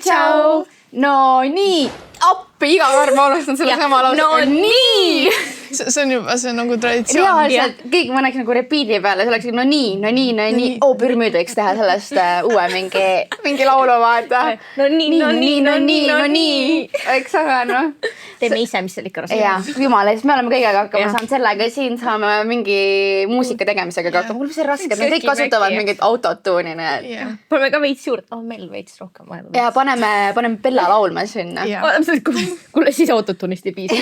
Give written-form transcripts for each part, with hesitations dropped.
tšau. No nii, appi, iga kord ma alustan selle sama lause. No nii. See on juba, see on nagu traditsioon. Reaalselt, kõik ma näeks nagu repiidi peale, see oleks no nii. Pürmüüd võiks teha sellest uue mingi laulu vaata. No nii. Eks aga noh. Teeme ise, mis seal ikka rasem. Ja, jumala eest, me oleme kõigega hakkama saanud sellega, siin saame mingi muusika tegemisega hakkama. Mul on see raske, et kõik kasutavad mingit autotuuni. Paneme ka veits juurde. Meil veits rohkem. Ja paneme Bella laulma sinna. Kuule, siis autotuunist ei piisa.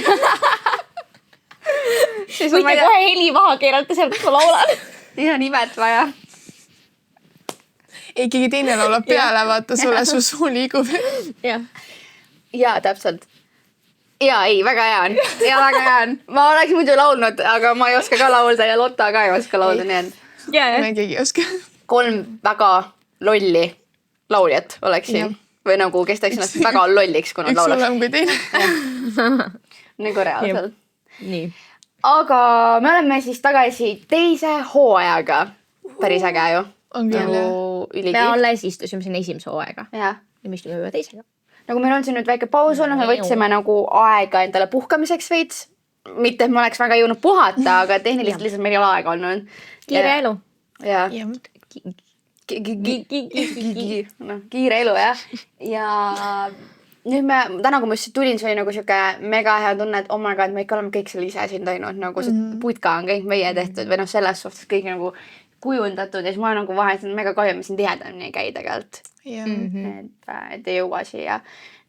Võite kohe heli maha keerata seal, kus ma laulan. Nii on imet vaja. Keegi teine laulab peale, vaata sulle, su suu liigub. Ja, täpselt. Ja, ei, väga hea on. Ja, väga hea on. Ma oleks muidu laulnud, aga ma ei oska ka laulda ja Lotta ka ei oska laulda, nii on. Me keegi ei oska. 3 väga lolli lauljat oleks siin. Või nagu, kes teeks ennast väga lolliks, kui nad laulaks. Üks hullem kui teine. Nagu reaalselt. Nii. Aga me oleme siis tagasi teise hooajaga. Päris äge ju. On küll, jah. Me alles istusime siin esimese hooaega. Ja me istume juba teisega. Nagu meil on siin nüüd väike paus olnud, me võtsime nagu aega endale puhkamiseks veits. Mitte, et ma oleks väga jõudnud puhata, aga tehniliselt lihtsalt meil ei ole aega olnud. Kiire elu. Ja. Kiire elu, jah. Ja nüüd täna, kui ma just tulin, see oli nagu siuke mega hea tunne, et oh my god, me ikka oleme kõik selle ise siin teinud, nagu see putka on kõik meie tehtud või selles suhtes kõik nagu kujundatud ja siis ma nagu vahest mega kahju, me siin tihedamini ei käi tegelikult. Et ei jõua siia.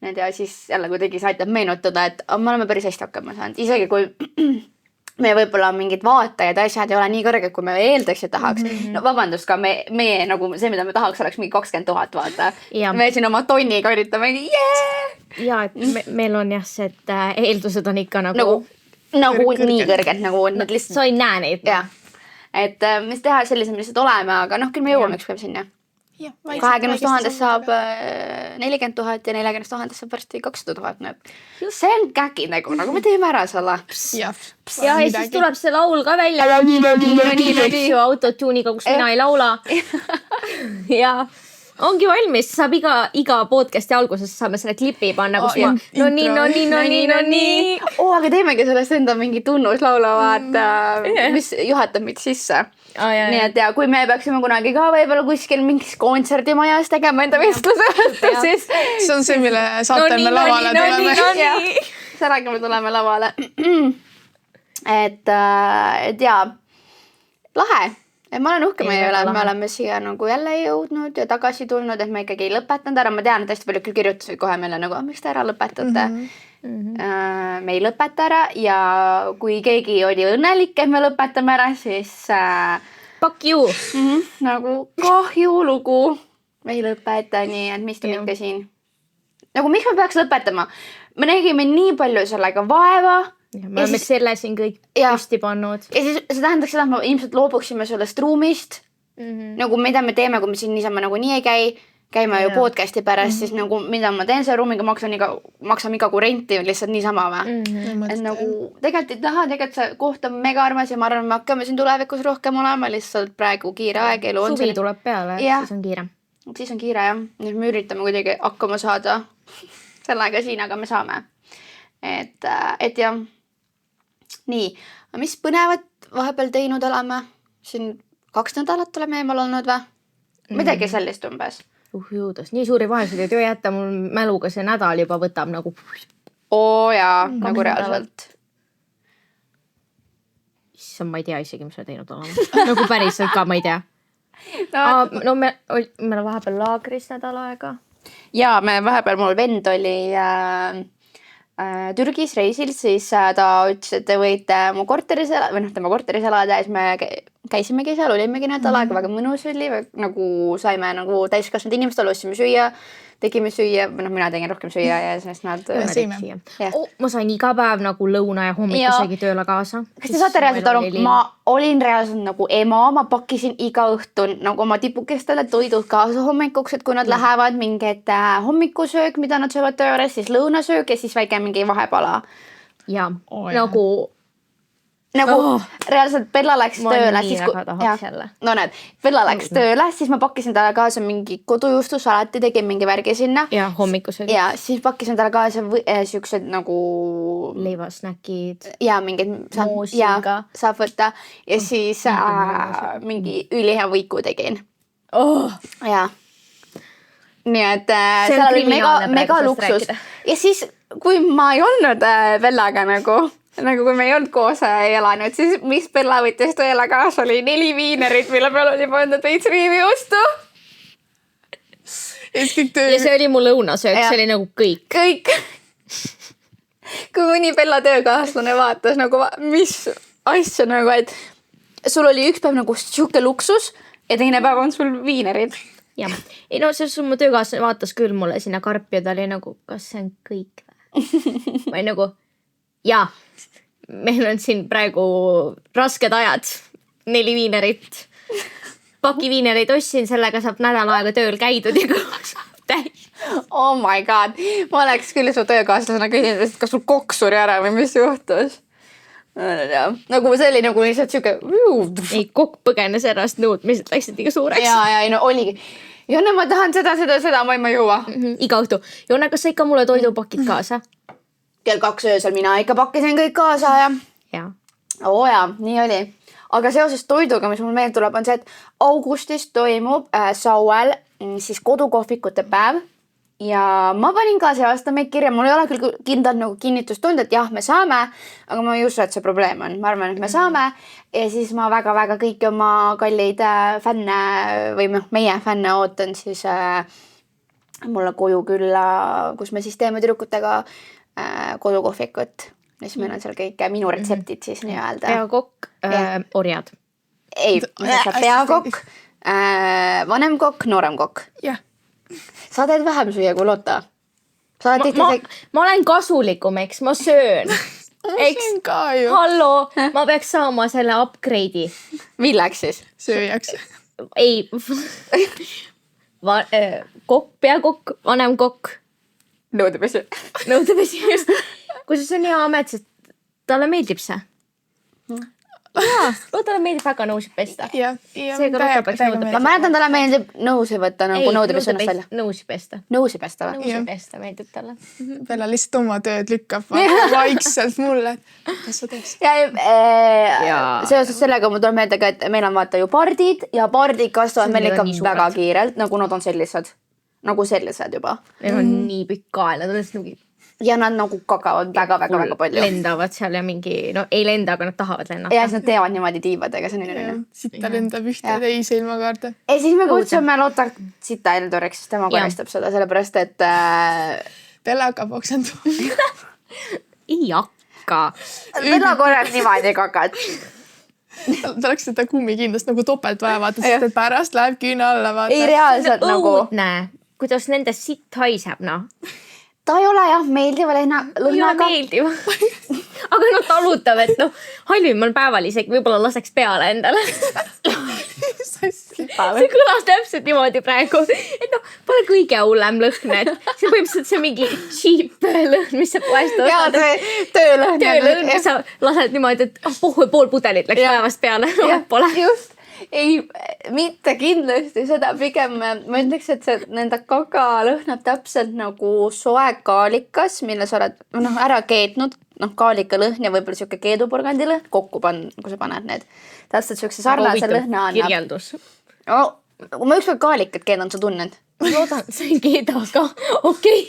Ja siis jälle kuidagi see aitab meenutada, et me oleme päris hästi hakkama saanud. Isegi kui me võib-olla mingid vaatajad ja asjad ei ole nii kõrged, kui me eeldaks ja tahaks. No vabandust ka, meie nagu see, mida me tahaks, oleks mingi 20 000 vaata. Me siin oma tonniga üritame, Ja, et meil on jah see, et eeldused on ikka nagu nii kõrged, nagu nad lihtsalt... Sa ei näe neid. Ja, et mis teha sellised, mis lihtsalt oleme, aga küll me jõuame üks päev sinna. 20 000 saab 40 000 ja 40 000 saab varsti 200 000. See on käki nagu me teeme ära selle. Ja siis tuleb see laul ka välja. Autotuuniga, kus mina ei laula. Ja ongi valmis. Saab iga podcasti alguses saame selle klipi panna, kus ma no nii. Aga teemegi sellest enda mingi tunnuslaulu, vaata, mis juhatab meid sisse. Nii et ja kui me peaksime kunagi ka võib-olla kuskil mingis kontserdimajas tegema enda vestluse, siis... See on see, mille saatel me lavale tuleme. Sellega me tuleme lavale. Et jaa, lahe. Ma olen uhke meie üle, et me oleme siia nagu jälle jõudnud ja tagasi tulnud, et me ikkagi ei lõpetanud ära. Ma tean, et hästi palju küll kirjutasid kohe meile nagu, miks te ära lõpetate? Me ei lõpeta ära ja kui keegi oli õnnelik, et me lõpetame ära, siis... Fuck you! Nagu kahju lugu. Me ei lõpeta nii, et mis ikka siin. Nagu miks me peaks lõpetama? Me nägime nii palju sellega vaeva. Me oleme selle siin kõik püsti pannud. Ja siis see tähendaks seda, et me ilmselt loobuksime sellest ruumist. Nagu mida me teeme, kui me siin niisama nagu nii ei käime ju podcasti pärast, siis nagu mida ma teen selle ruumiga, maksame iga kuu renti lihtsalt niisama või. Et nagu tegelikult ei taha, tegelikult see koht on mega armas ja ma arvan, me hakkame siin tulevikus rohkem olema, lihtsalt praegu kiire aeg elu on Suvi tuleb peale, siis on kiire. Siis on kiire, jah. Nüüd me üritame kuidagi hakkama saada sellega siin, aga me saame. Et jah. Nii, mis põnevat vahepeal teinud oleme? Siin 2 nädalat oleme eemal olnud või? Midagi sellist umbes. Jõudas, nii suuri vahesid ei töö jätta, mul mäluga see nädal juba võtab nagu... Jaa, nagu reaalselt. Issand, ma ei tea isegi, mis me teinud oleme. Nagu päriselt ka, ma ei tea. No me vahepeal laagris nädal aega. Jaa, vahepeal mul vend oli... Türgis reisil, siis ta ütles, et te võite mu korteris elada, või tema korteris elada ja siis me käisimegi seal, olimegi nädal aega, väga mõnus oli, nagu saime nagu täiskasvanud inimestel, ostsime süüa, tegime süüa, või mina tegin rohkem süüa ja siis nad... Ma sain iga päev nagu lõuna ja hommikusegi tööle kaasa. Kas te saate reaalselt aru, ma olin reaalselt nagu ema, ma pakkisin iga õhtu nagu oma tipukestele toidud kaasa hommikuks, et kui nad lähevad mingid hommikusöök, mida nad söövad töö juures, siis lõunasöök ja siis väike mingi vahepala. Ja nagu nagu reaalselt Bella läks Ma tööle. nii väga tahaks jälle. No näed, Bella läks tööle, siis ma pakkisin talle kaasa mingi kodujuustus, alati tegin mingi värgi sinna. Ja hommikusöögi. Ja siis pakkisin talle kaasa siuksed nagu leivasnäkid. Ja mingid moosiga. Saab võtta. Ja siis mingi ülihea võiku tegin. Ja. Nii et seal oli mega luksus. Ja siis, kui ma ei olnud Bellaga nagu kui me ei olnud koos elanud, siis mis Bella võttis tööle kaasa oli 4 viinerit, mille peal oli pandud veits riiviustu. Ja see oli mu lõunasöök, see oli nagu kõik. Kõik. Kui mõni Bella töökaaslane vaatas nagu, mis asja nagu, et sul oli üks päev nagu siuke luksus ja teine päev on sul viinerid. Jah. Ei no, see mu töökaaslane vaatas küll mulle sinna karpi ja ta oli nagu, kas see on kõik või? Ma ei nagu, jaa. Meil on siin praegu rasked ajad, 4 viinerit. Paki viinereid ostsin, sellega saab nädal aega tööl käidud ja täis. Oh my god, ma oleks küll su töökaaslasena küsinud, et kas sul kokk suri ära või mis juhtus? Nagu see oli nagu lihtsalt siuke... Ei, kokk põgenes ärast nõudmised, läksid liiga suureks. Ja, no oligi. Jonna, ma tahan seda, ma ei jõua. Iga õhtu. Jonna, kas sa ikka mulle toidupakid kaasa? Kell 2 öösel mina ikka pakkisin kõik kaasa ja... Ja, nii oli. Aga seoses toiduga, mis mul meel tuleb, on see, et augustis toimub Sauel siis kodukohvikute päev. Ja ma panin ka see aasta meid kirja. Mul ei ole küll kindlalt nagu kinnitust tund, et jah, me saame. Aga ma ei usu, et see probleem on. Ma arvan, et me saame. Ja siis ma väga-väga kõiki oma kalleid fänne või meie fänne ootan siis mulle koju külla, kus me siis teeme tüdrukutega kodukohvikut. Ja siis meil on seal kõik minu retseptid siis nii-öelda. Peakokk, orjad. Ei, peakokk, vanem kokk, noorem kokk. Jah. Sa teed vähem süüa kui Lotta. Ma olen kasulikum, eks, ma söön. Eks ka ju. Hallo, ma peaks saama selle upgrade'i. Milleks siis? Sööjaks. Ei. Kokk, peakokk, vanem kokk. Nõudepesi, just. Kusjuures on hea amet, sest talle meeldib see. Jaa, Lottale meeldib väga nõusid pesta. Seega Lotta peaks nõude pesta. Ma mäletan, talle meeldib nõusi võtta nagu nõudepesi ennast välja. Nõusi pesta. Nõusi pesta või? Nõusi pesta meeldib talle. Bella lihtsalt oma tööd lükkab vaikselt mulle. Kas sa teeks? Seoses sellega ma tulen meelde ka, et meil on vaata ju pardid ja pardid kasvavad meil ikka väga kiirelt, nagu nad on sellised. Nagu sellised juba. Neil on nii pikk kael, nad on mingi... Ja nad nagu kakavad väga palju. Lendavad seal ja mingi, no ei lenda, aga nad tahavad lennata. Ja siis nad teevad niimoodi tiibadega, see on nii. Sita lendab ühte teise ilmakaarde. Ja siis me kutsume Lotta Sita Eldoriks, sest tema karistab seda, sellepärast, et... Bella hakkab oksenduma. Ei hakka. Bella korraks niimoodi kakad. Ta oleks seda kummikindlust nagu topelt vaja vaata, sest et pärast läheb küüne alla vaata. Ei reaalselt nagu... Õudne, kuidas nende sitt haiseb, noh. Ta ei ole jah meeldiva lõhnaga. Meeldiva. Aga no talutab, et noh, halvimal päeval isegi võib-olla laseks peale endale. See kõlas täpselt niimoodi praegu. Et noh, pole kõige hullem lõhn, et see põhimõtteliselt see mingi cheap lõhn, mis sa poest ostad. Jaa, see töölõhn. Mis sa lased niimoodi, et pool pudelit läks päevast peale. Pole. Just. Ei, mitte kindlasti seda pigem, ma ütleks, et see nende kaka lõhnab täpselt nagu soe kaalikas, mille sa oled ära keetnud, kaalika lõhn ja võib-olla siuke keedupurgandi lõhn, kokku kui sa paned need. Täpselt siukse sarnase lõhna annab. Kirjeldus. Kui ma ükskord kaalikat keedan, sa tunned? Loodan, sa ei keeda, aga okei.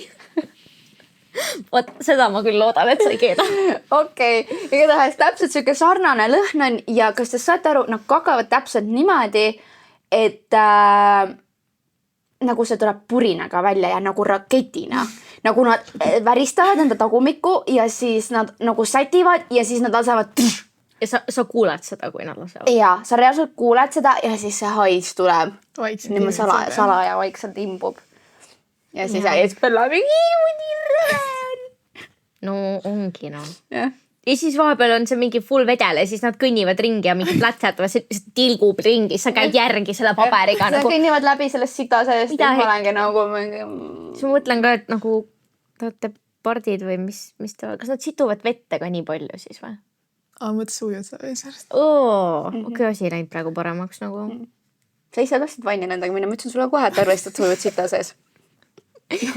Vot, seda ma küll loodan, et sa ei keeda. Okei. Igatahes täpselt siuke sarnane lõhn on ja kas te saate aru, nad kakavad täpselt niimoodi, et nagu see tuleb purinaga välja ja nagu raketina. Nagu nad väristavad enda tagumikku ja siis nad nagu sätivad ja siis nad lasevad... Ja sa kuuled seda, kui nad lasevad. Ja, sa reaalselt kuuled seda ja siis see hais tuleb. Vaikselt. Salaja vaikselt imbub. Ja siis Bella mingi rõven. No ongi no. Ja siis vahepeal on see mingi full vedel ja siis nad kõnnivad ringi ja mingi plätsetavad, see tilgub ringi, sa käid järgi selle paberiga. Nad kõnnivad läbi sellest sita sellest ja ma olengi nagu mingi... Siis ma mõtlen ka, et nagu te olete pardid või mis te... Kas nad situvad vette ka nii palju siis või? Mõttes ujud sa või sellest. Okei, asi ei läinud praegu paremaks nagu. Sa ise tahtsid vanni nendega minna, ma ütlesin sulle kohe, et arvestad, sa ujud sita sees.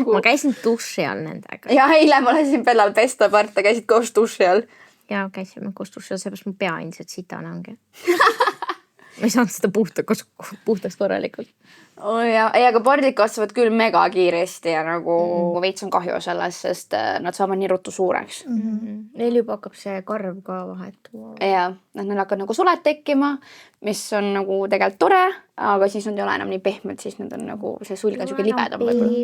Ma käisin duši all nendega. Ja eile ma lasin Bellal pesta parta, käisid koos duši all. Ja käisime koos duši all, seepärast mu pea ilmselt sitane ongi. Ma ei saanud seda puhtaks korralikult. Ja, aga pardid kasvavad küll mega kiiresti ja nagu veits on kahju sellest, sest nad saavad nii ruttu suureks. Neil juba hakkab see karv ka vahetuma. Ja neil hakkab nagu suled tekkima, mis on nagu tegelikult tore, aga siis nad ei ole enam nii pehmed, siis nad on nagu see sulg on siuke libedam võib-olla.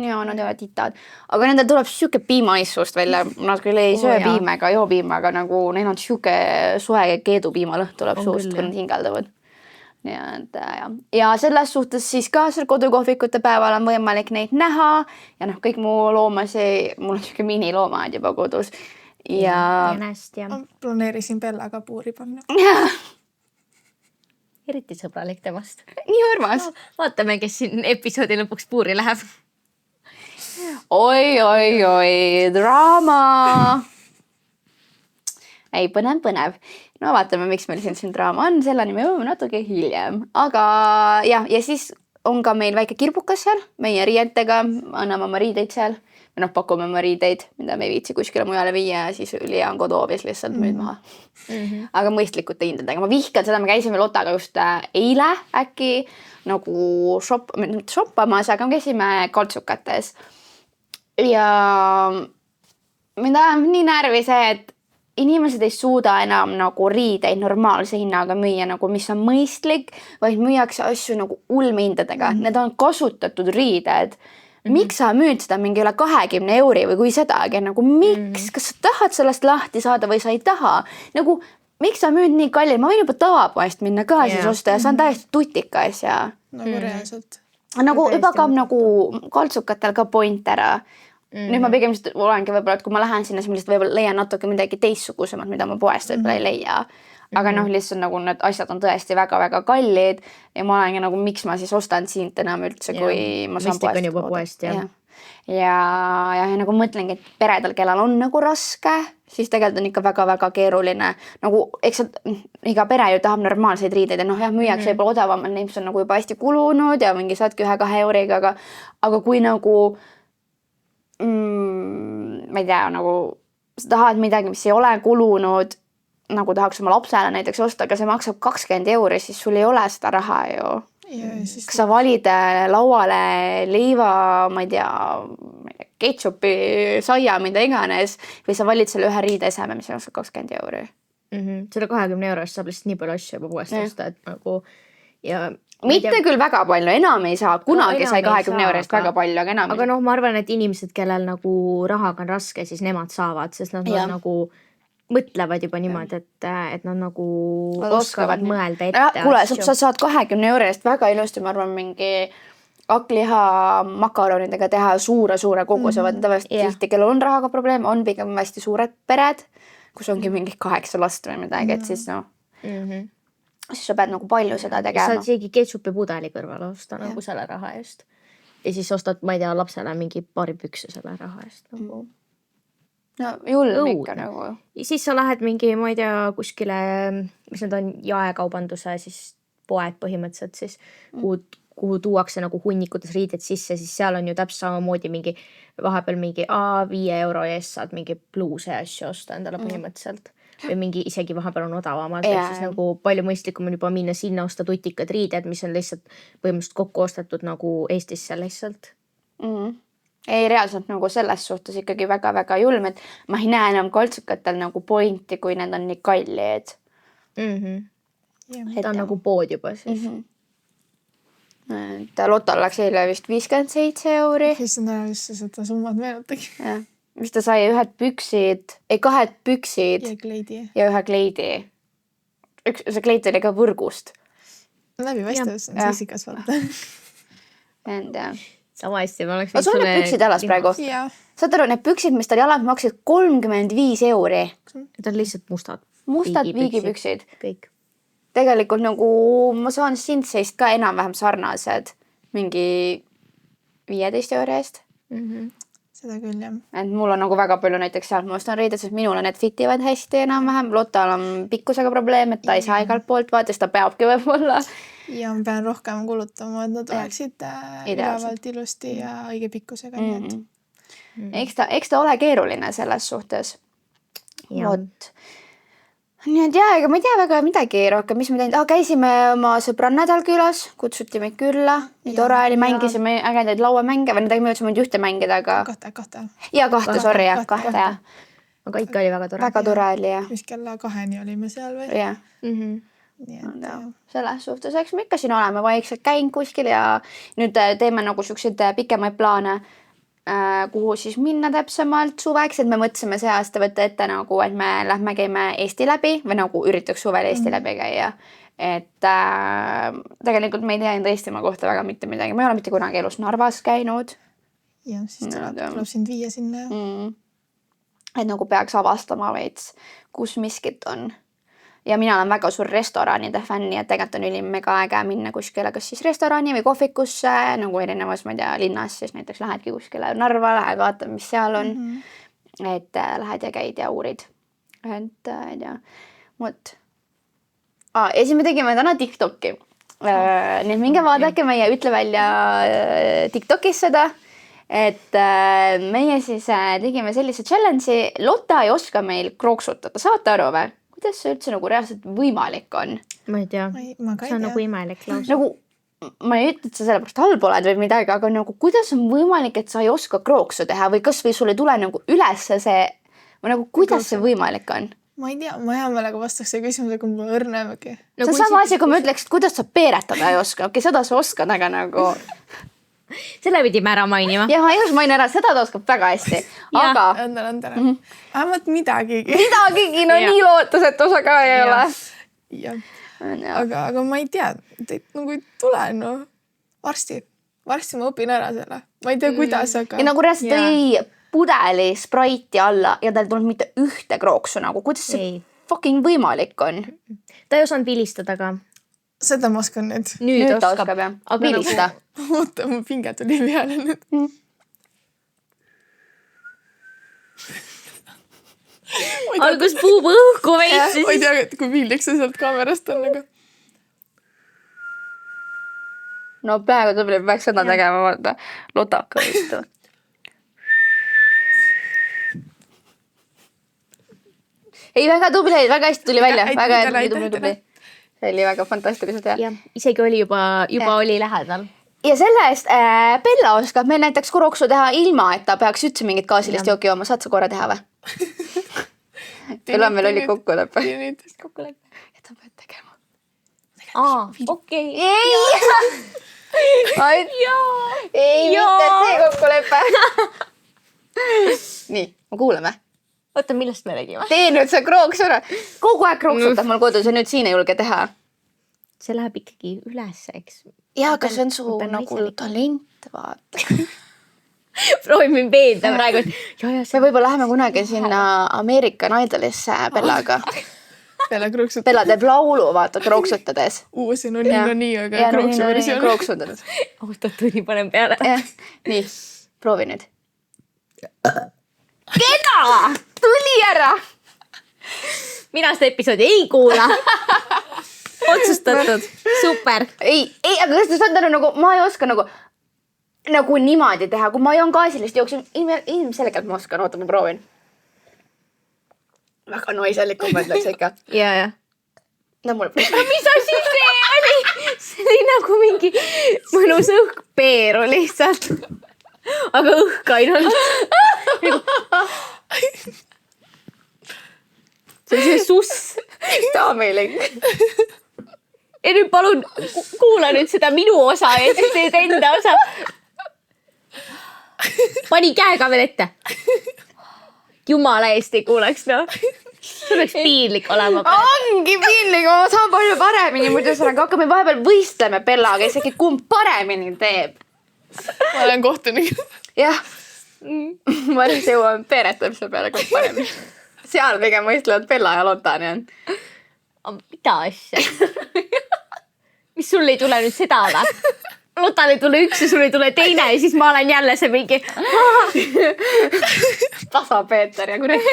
Ja nad ei ole titad. Aga nendel tuleb siuke piimaissust välja. Nad küll ei söö piima ega joo piima, aga nagu neil on siuke soe keedupiimalõhn tuleb suust, kui nad hingeldavad. Ja selles suhtes siis ka seal kodukohvikute päeval on võimalik neid näha ja kõik mu loomasi, mul on siuke miniloomad juba kodus. Ja Ma planeerisin Bellaga puuri panna. Eriti sõbralik temast. Nii armas. Vaatame, kes siin episoodi lõpuks puuri läheb. Oi, draama. Ei, põnev. No vaatame, miks meil siin draama on, selleni me jõuame natuke hiljem. Aga ja siis on ka meil väike kirbukas seal, meie riietega, anname oma riideid seal. Me pakume oma riideid, mida me ei viitsi kuskile mujale viia ja siis Ülija on koduhoovis lihtsalt müüd maha. Aga mõistlikute hindadega. Ma vihkan seda, me käisime Lottaga just eile äkki nagu shoppamas, aga me käisime Kaltsukates. Ja mida on nii närvi see, et inimesed ei suuda enam nagu riideid normaalse hinnaga müüa, nagu mis on mõistlik, vaid müüakse asju nagu ulmehindadega. Need on kasutatud riided. Miks sa müüd seda mingi üle 20 € või kui sedagi? Nagu miks? Kas sa tahad sellest lahti saada või sa ei taha? Nagu miks sa müüd nii kalli? Ma võin juba tavapoest minna ka siis osta ja see on täiesti tutikas ja... Nagu reaalselt. Nagu juba kaob nagu Kaltsukatel ka point ära. Nüüd ma pigem olengi võib-olla, et kui ma lähen sinna, siis ma lihtsalt võib-olla leian natuke midagi teistsugusemat, mida ma poest võib-olla ei leia. Aga lihtsalt nagu need asjad on tõesti väga-väga kallid ja ma olengi nagu, miks ma siis ostan siit enam üldse, kui ma saan poest. On juba poest, jah. Ja nagu mõtlengi, et peredel, kellel on nagu raske, siis tegelikult on ikka väga-väga keeruline. Nagu, eks iga pere ju tahab normaalseid riideid ja müüaks võib-olla odavamalt, neid on nagu juba hästi kulunud ja mingi saadki 1-2 €, aga kui nagu ma ei tea, nagu sa tahad midagi, mis ei ole kulunud, nagu tahaks oma lapsele näiteks osta, aga see maksab 20 €, siis sul ei ole seda raha ju. Kas sa valid lauale leiva, ma ei tea, ketšupi, saia, mida iganes, või sa valid selle ühe riideseme, mis maksab 20 €. Selle 20 € saab lihtsalt nii palju asju juba poest osta, et nagu ja mitte küll väga palju, enam ei saa, kunagi sai 20 € väga palju, aga enam. Aga ma arvan, et inimesed, kellel nagu rahaga on raske, siis nemad saavad, sest nad nagu mõtlevad juba niimoodi, et nad nagu oskavad mõelda ette. Kuule, sa saad 20 € väga ilusti, ma arvan, mingi hakkliha makaronidega teha suure koguse, tihti, kellel on rahaga probleem, on pigem hästi suured pered, kus ongi mingi 8 last või midagi, et siis siis sa pead nagu palju seda tegema. Saad isegi ketšupi pudeli kõrvale osta nagu selle raha eest. Ja siis ostad, ma ei tea, lapsele mingi paari pükse selle raha eest. Nagu. No julm ikka nagu. Ja siis sa lähed mingi, ma ei tea, kuskile, mis need on jaekaubanduse siis poed põhimõtteliselt siis, kuhu tuuakse nagu hunnikutes riided sisse, siis seal on ju täpselt samamoodi mingi vahepeal mingi 5 € eest saad mingi bluuse asju osta endale põhimõtteliselt. Või mingi isegi vahepeal on odavamalt, et siis nagu palju mõistlikum on juba minna sinna osta tutikad riided, mis on lihtsalt põhimõtteliselt kokku ostetud nagu Eestisse lihtsalt. Ei, reaalselt nagu selles suhtes ikkagi väga-väga julm, et ma ei näe enam Kaltsukatel nagu pointi, kui need on nii kallid. Ta on nagu pood juba siis. Lotol läks eile vist 57 €. Siis on ära vist seda summad meenutagi. Mis ta sai 2 püksid ja 1 kleidi. See kleit oli ka võrgust. Läbipaistavus on siisikas vaata. Sama hästi ma oleks... Sul on need püksid jalas praegu? Saad aru, need püksid, mis tal jalad maksid 35 €. Need on lihtsalt mustad. Mustad viigipüksid. Kõik. Tegelikult nagu ma saan Sintseist ka enam-vähem sarnased. Mingi 15 € eest. seda küll, jah. Et mul on nagu väga palju näiteks sealt, ma ostan riided, sest minule need fitivad hästi enam-vähem. Lottal on pikkusega probleem, et ta ei saa igalt poolt vaata, siis ta peabki võib-olla. Ja ma pean rohkem kulutama, et nad oleksid ülavalt ilusti ja õige pikkusega. Eks ta ole keeruline selles suhtes. Vot. Nii et jaa, ega ma ei tea väga midagi rohkem, mis me teinud. Käisime oma sõbrannadel külas, kutsuti meid külla. Nii tore oli, mängisime ägedaid lauamänge või me jõudsime ühte mängida, aga... Kahte. Ja kahte, sorry, jah, kahte, jah. Aga ikka oli väga tore. Väga tore oli, jah. Mis kella 2-ni olime seal või? Jah. Nii et selles suhtes, eks me ikka siin oleme vaikselt käinud kuskil ja nüüd teeme nagu selliseid pikemaid plaane, kuhu siis minna täpsemalt suveks, et me mõtlesime see aasta võtta ette nagu, et me lähme käime Eesti läbi või nagu üritaks suvel Eesti läbi käia. Et tegelikult me ei tea enda Eestimaa kohta väga mitte midagi. Ma ei ole mitte kunagi elus Narvas käinud. Ja, siis tuleb sind viia sinna. Et nagu peaks avastama veits, kus miskit on. Ja mina olen väga suur restoranide fänni, et tegelikult on ülimega äge minna kuskile, kas siis restorani või kohvikusse, nagu erinevas, ma ei tea, linnas, siis näiteks lähedki kuskile Narva, lähed vaatad, mis seal on. Et lähed ja käid ja uurid. Et ei tea, mõt. Ja siis me tegime täna TikToki. Nii et minge vaadake meie Ütle välja TikTokis seda. Et meie siis tegime sellise challenge'i. Lotta ei oska meil krooksutada, saate aru või? Kuidas see üldse nagu reaalselt võimalik on? Ma ei tea. See on nagu imelik laus. Nagu, ma ei ütle, et sa sellepärast halb oled või midagi, aga nagu kuidas on võimalik, et sa ei oska krooksu teha või kas või sul ei tule nagu üles see, või nagu kuidas see võimalik on? Ma ei tea, ma hea meelega vastaks see küsimus, aga mul õrnemegi. See on sama asi, kui ma ütleks, et kuidas sa peeretada ei oska. Okei, seda sa oskad, aga nagu... Selle pidime ära mainima. Ja ma just mainin ära, seda ta oskab väga hästi. Aga... Anda. Vähemalt midagigi. Midagigi, no nii lootusetu sa ka ei ole. Jah. Aga ma ei tea, nagu ei tule, no varsti ma õpin ära selle. Ma ei tea, kuidas, aga... Ja nagu reaalselt tõi pudeli spraiti alla ja tal tulnud mitte ühte krooksu nagu. Kuidas see fucking võimalik on? Ta ei osanud vilistada ka. Seda ma oskan nüüd. Nüüd ta oskab, jah. Vilista. Oota, mu pinge tuli peale nüüd. Algus puub õhku veits. Ma ei tea, kui viiliks see sealt kaamerast on. Aga... No peaaegu ta peaks seda tegema, vaata. Lotaka võitu. Ei, väga tubli, väga hästi tuli välja. Väga tubli. See oli väga fantastiliselt hea. Ja, isegi oli juba oli lähedal. Ja selle eest Bella oskab meil näiteks krooksu teha ilma, et ta peaks üldse mingit gaasilist jooki jooma. Saad sa korra teha või? Bella meil oli kokkulepe. Ja ta pead tegema. Okei. Ei, mitte see kokkulepe. Nii, ma kuulame. Oota, millest me tegime? Tee nüüd see krooks ära. Kogu aeg krooksutab mul kodus ja nüüd siin ei julge teha. See läheb ikkagi üles, eks. Ja, aga see on su nagu talent, vaata. Proovime veenda praegu. Me võib-olla läheme kunagi sinna American Idolisse Bellaga. Bella teeb laulu, vaata, krooksutades. See on nii, aga krooksutades. Oota, tuli panen peale. Nii, proovi nüüd. Keda? Tuli ära! Mina seda episoodi ei kuula. Otsustatud. Super. Ei, aga kas te saate aru, nagu ma ei oska nagu niimoodi teha, kui ma joon gaasilist jooksu, ilmselgelt ma oskan, oota, ma proovin. Väga noiselikult ma ütleks ikka. Ja. No mul mis asi see oli? See oli nagu mingi mõnus õhkpeeru lihtsalt. Aga õhk ainult. See oli see suss. Taameling. Ja nüüd palun kuula nüüd seda minu osa ja siis teed enda osa. Pani käega veel ette. Jumala eest ei kuuleks, no. See oleks piinlik olema. Ongi piinlik, ma saan palju paremini. Muidu hakkame vahepeal võistleme Bellaga, isegi kumb paremini teeb. Ma olen kohtunik. Jah. Ma nüüd jõuan peeretamise peale kumb paremini. Seal pigem võistlevad Bella ja Lotta. Mida asja? Mis sul ei tule nüüd seda või? Lotal ei tule üks ja sul ei tule teine ja siis ma olen jälle see mingi tasa Peeter ja kuradi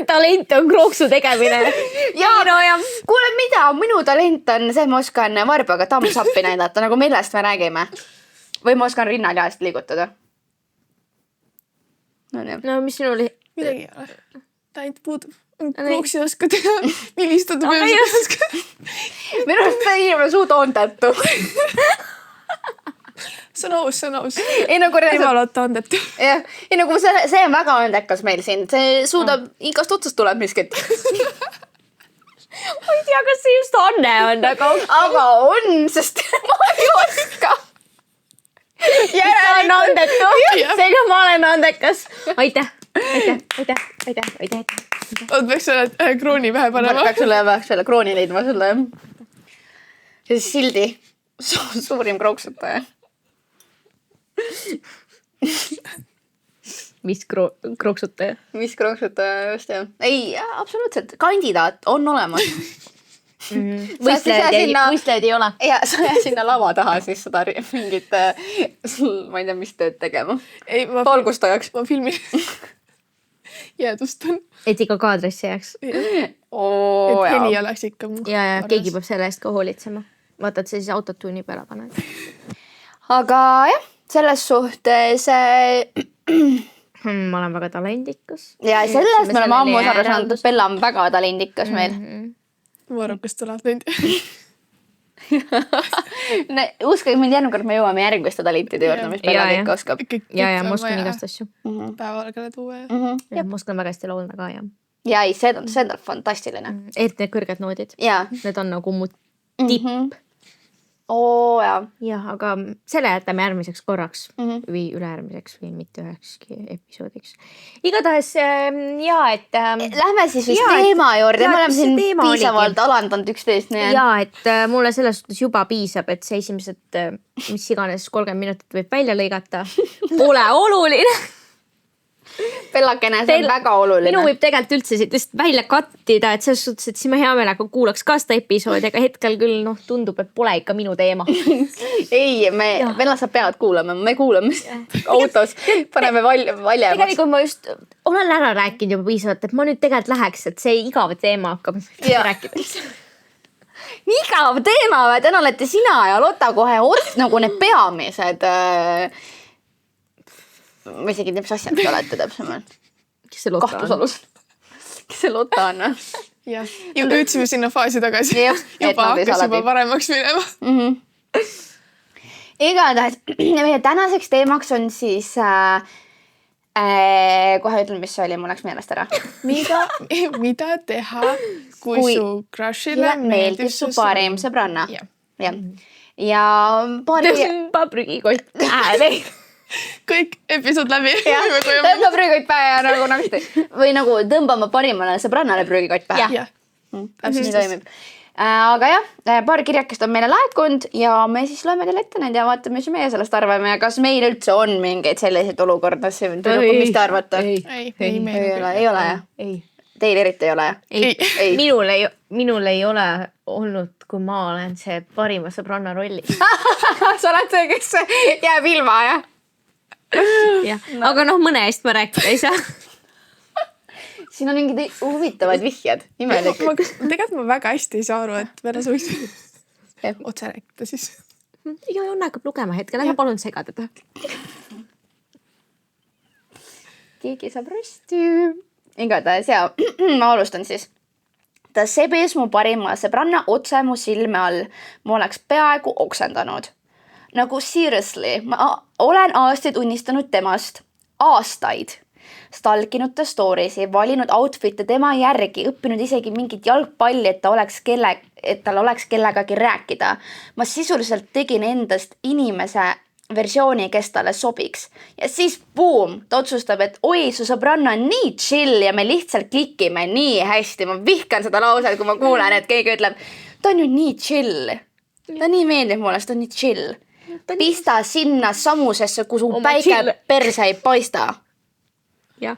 talent on krooksu tegemine. ja kuule, mida minu talent on see, ma oskan varbaga thumbs-up'i näidata, nagu millest me räägime. Või ma oskan rinnalihast liigutada. No mis sinul oli? Midagi ei ole. Talent puudub. Krooksi ei oska teha. Vilistada peale ei oska. Minu arust see inimene suud ondatu. See on aus. Ei nagu Tema loota ondatu. jah, ei nagu see on väga ondekas meil siin. See suudab, igast otsast tuleb miskit. Ma ei tea, kas see just Anne on, aga on, sest ma ei oska. Ta on ondetu. Seega ma olen ondekas. Aitäh. Oot, peaks selle krooni pähe panema. Peaks selle krooni leidma sulle. Ja siis sildi. Suurim krooksutaja. Mis krooksutaja? Mis krooksutaja, just jah. Ei, absoluutselt. Kandidaat on olemas. Võistlejad ei ole. Ja sa jää sinna lava taha siis seda mingit, ma ei tea, mis tööd tegema. Ei, valgustajaks. Ma filmin. Jäädustan. Et ikka kaadrisse jääks. Et heli oleks ikka. Ja keegi peab selle eest ka hoolitsema. Vaata, et see siis autotuuni peale paned. Aga jah, selles suhtes... Ma olen väga talendikas. Ja sellest me oleme ammu aru saanud, et Bella on väga talendikas meil. Ma arvan, kas tuleb neid. Uskage mind järgmine kord, me jõuame järgmiste talentide juurde, mis Bella kõik oskab. Ja ma oskan igast asju. Päevalgale tuua. Ja ma oskan väga hästi laulda ka. Ja ei, see on fantastiline. Eriti need kõrged noodid. Need on nagu mu tipp. Jah, aga selle jätame järgmiseks korraks või üleärmiseks või mitte ühekski episoodiks. Igatahes et... Lähme siis vist teema juurde. Me oleme siin piisavalt alandanud üksteist. Ja, et mulle selles suhtes juba piisab, et see esimesed, mis iganes 30 minutit võib välja lõigata. Pole oluline. Bellakene, see on väga oluline. Minu võib tegelikult üldse siit välja kattida, et selles suhtes, et siis ma hea meelega kuulaks ka seda episoodi, aga hetkel küll tundub, et pole ikka minu teema. Ei, Bella saab pead kuulama, me kuulame autos, paneme valjemaks. Tegelikult ma just olen ära rääkinud juba piisavalt, et ma nüüd tegelikult läheks, et see igav teema hakkab rääkida. Igav teema või? Täna olete sina ja Lotta kohe nagu need peamised... Ma isegi tea, mis asjad te olete täpsemalt. Kes see Lotta Kahtlusalus. Kes see Lotta on? Jah, jõudsime sinna faasi tagasi. Juba hakkas juba paremaks minema. Igatahes, meie tänaseks teemaks on siis... kohe ütlen, mis see oli, mul läks meelest ära. Mida teha, kui su crushile meeldib su parim sõbranna? Ja prügikott. Kõik episood läbi. Tõmba prügikott pähe ja nagu naksti. Või nagu tõmbama parimale sõbrannale prügikott pähe. Täpselt nii toimib. Aga jah, paar kirjakest on meile laekunud ja me siis loeme teile ette need ja vaatame, mis meie sellest arvame ja kas meil üldse on mingeid selliseid olukordasid. Mis te arvate? Ei ole. Teil eriti ei ole. Minul ei ole olnud, kui ma olen see parima sõbranna rollis. Sa oled see, kes jääb ilma, jah? Aga mõne eest ma rääkida ei saa. Siin on mingid huvitavad vihjad. Tegelikult ma väga hästi ei saa aru, et Verna sa võiks otse rääkida siis. Ja on hakkab lugema hetkel, lähe palun sega teda. Keegi saab rösti. Igatahes ja ma alustan siis. Ta sebis mu parima sõbranna otse mu silme all. Ma oleks peaaegu oksendanud. Nagu seriously, ma olen aastaid unistanud temast. Aastaid. Stalkinud ta storiesi, valinud outfit'e tema järgi, õppinud isegi mingit jalgpalli, et tal oleks kellegagi rääkida. Ma sisuliselt tegin endast inimese versiooni, kes talle sobiks. Ja siis boom, ta otsustab, et oi, su sõbranna on nii chill ja me lihtsalt klikime nii hästi. Ma vihkan seda lauset, kui ma kuulen, et keegi ütleb, ta on ju nii chill. Ta nii meeldib mulle, ta on nii chill. Pista sinna samusesse, kus su päike perse ei paista. Jah,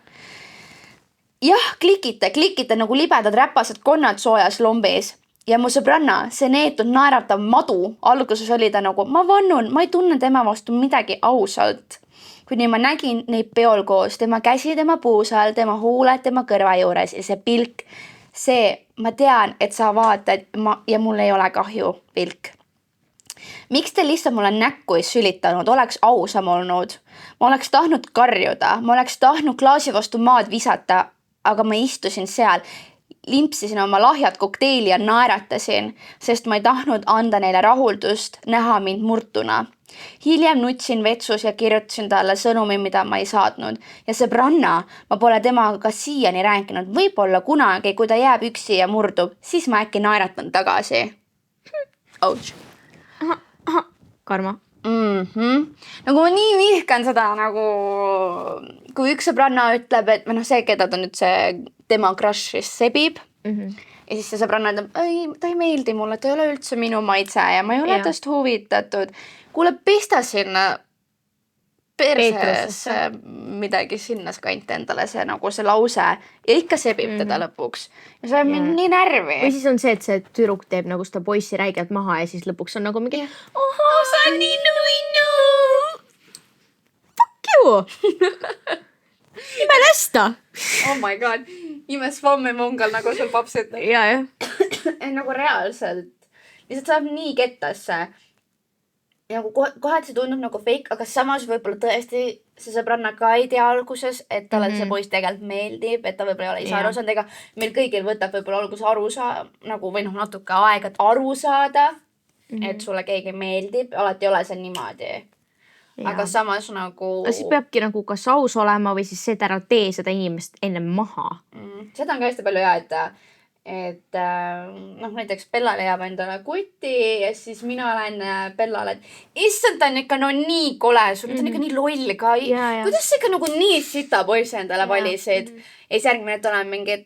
klikite nagu libedad räpased konnad soojas lombis. ja mu sõbranna, see neetud naeratav madu, alguses oli ta nagu, ma vannun, ma ei tunne tema vastu midagi ausalt. Kuni ma nägin neid peol koos, tema käsi, tema puusal, tema huuled, tema kõrva juures ja see pilk, see, ma tean, et sa vaatad ja mul ei ole kahju pilk. Miks te lihtsalt mulle näkku ei sülitanud, oleks ausam olnud. Ma oleks tahtnud karjuda, ma oleks tahtnud klaasi vastu maad visata, aga ma istusin seal, limpsisin oma lahjad kokteili ja naeratasin, sest ma ei tahtnud anda neile rahuldust, näha mind murtuna. Hiljem nutsin vetsus ja kirjutasin talle sõnumi, mida ma ei saatnud. Ja sõbranna, ma pole temaga siiani rääkinud, võib-olla kunagi, kui ta jääb üksi ja murdub, siis ma äkki naeratan tagasi. Ouch. Karma. Nagu ma nii vihkan seda nagu, kui üks sõbranna ütleb, et see, keda ta nüüd see tema crush sebib. Ja siis see sõbranna ütleb, ei, ta ei meeldi mulle, ta ei ole üldse minu maitse ja ma ei ole tast huvitatud. Kuule, pesta sinna persesse midagi sinna skant endale see nagu see lause ja ikka sebib teda lõpuks. Ja see on mind nii närvi. Või siis on see, et see tüdruk teeb nagu seda poissi räigelt maha ja siis lõpuks on nagu mingi ohaa, sa on nii nuinu. Fuck you! Ime lesta! Oh my god, ime svammi mungal nagu sul papsid. Ja. Nagu reaalselt. Lihtsalt saab nii kettasse. Nagu kohati see tundub nagu fake, aga samas võib-olla tõesti see sõbranna ka ei tea alguses, et talle see poiss tegelikult meeldib, et ta võib-olla ei ole ise aru saanud, ega meil kõigil võtab võib-olla alguses aru nagu, või natuke aega, et aru saada, et sulle keegi meeldib, alati ei ole see niimoodi. Aga samas nagu... Siis peabki nagu kas aus olema või siis see, et ära tee seda inimest enne maha. Seda on ka hästi palju hea, et näiteks Bella leiab endale kuti ja siis mina olen Bellale, et issand, ta on ikka nii kole, sul on ikka nii loll ka. Kuidas sa ikka nagu nii sita poisse endale valisid? Ja siis järgmine, et olen mingi,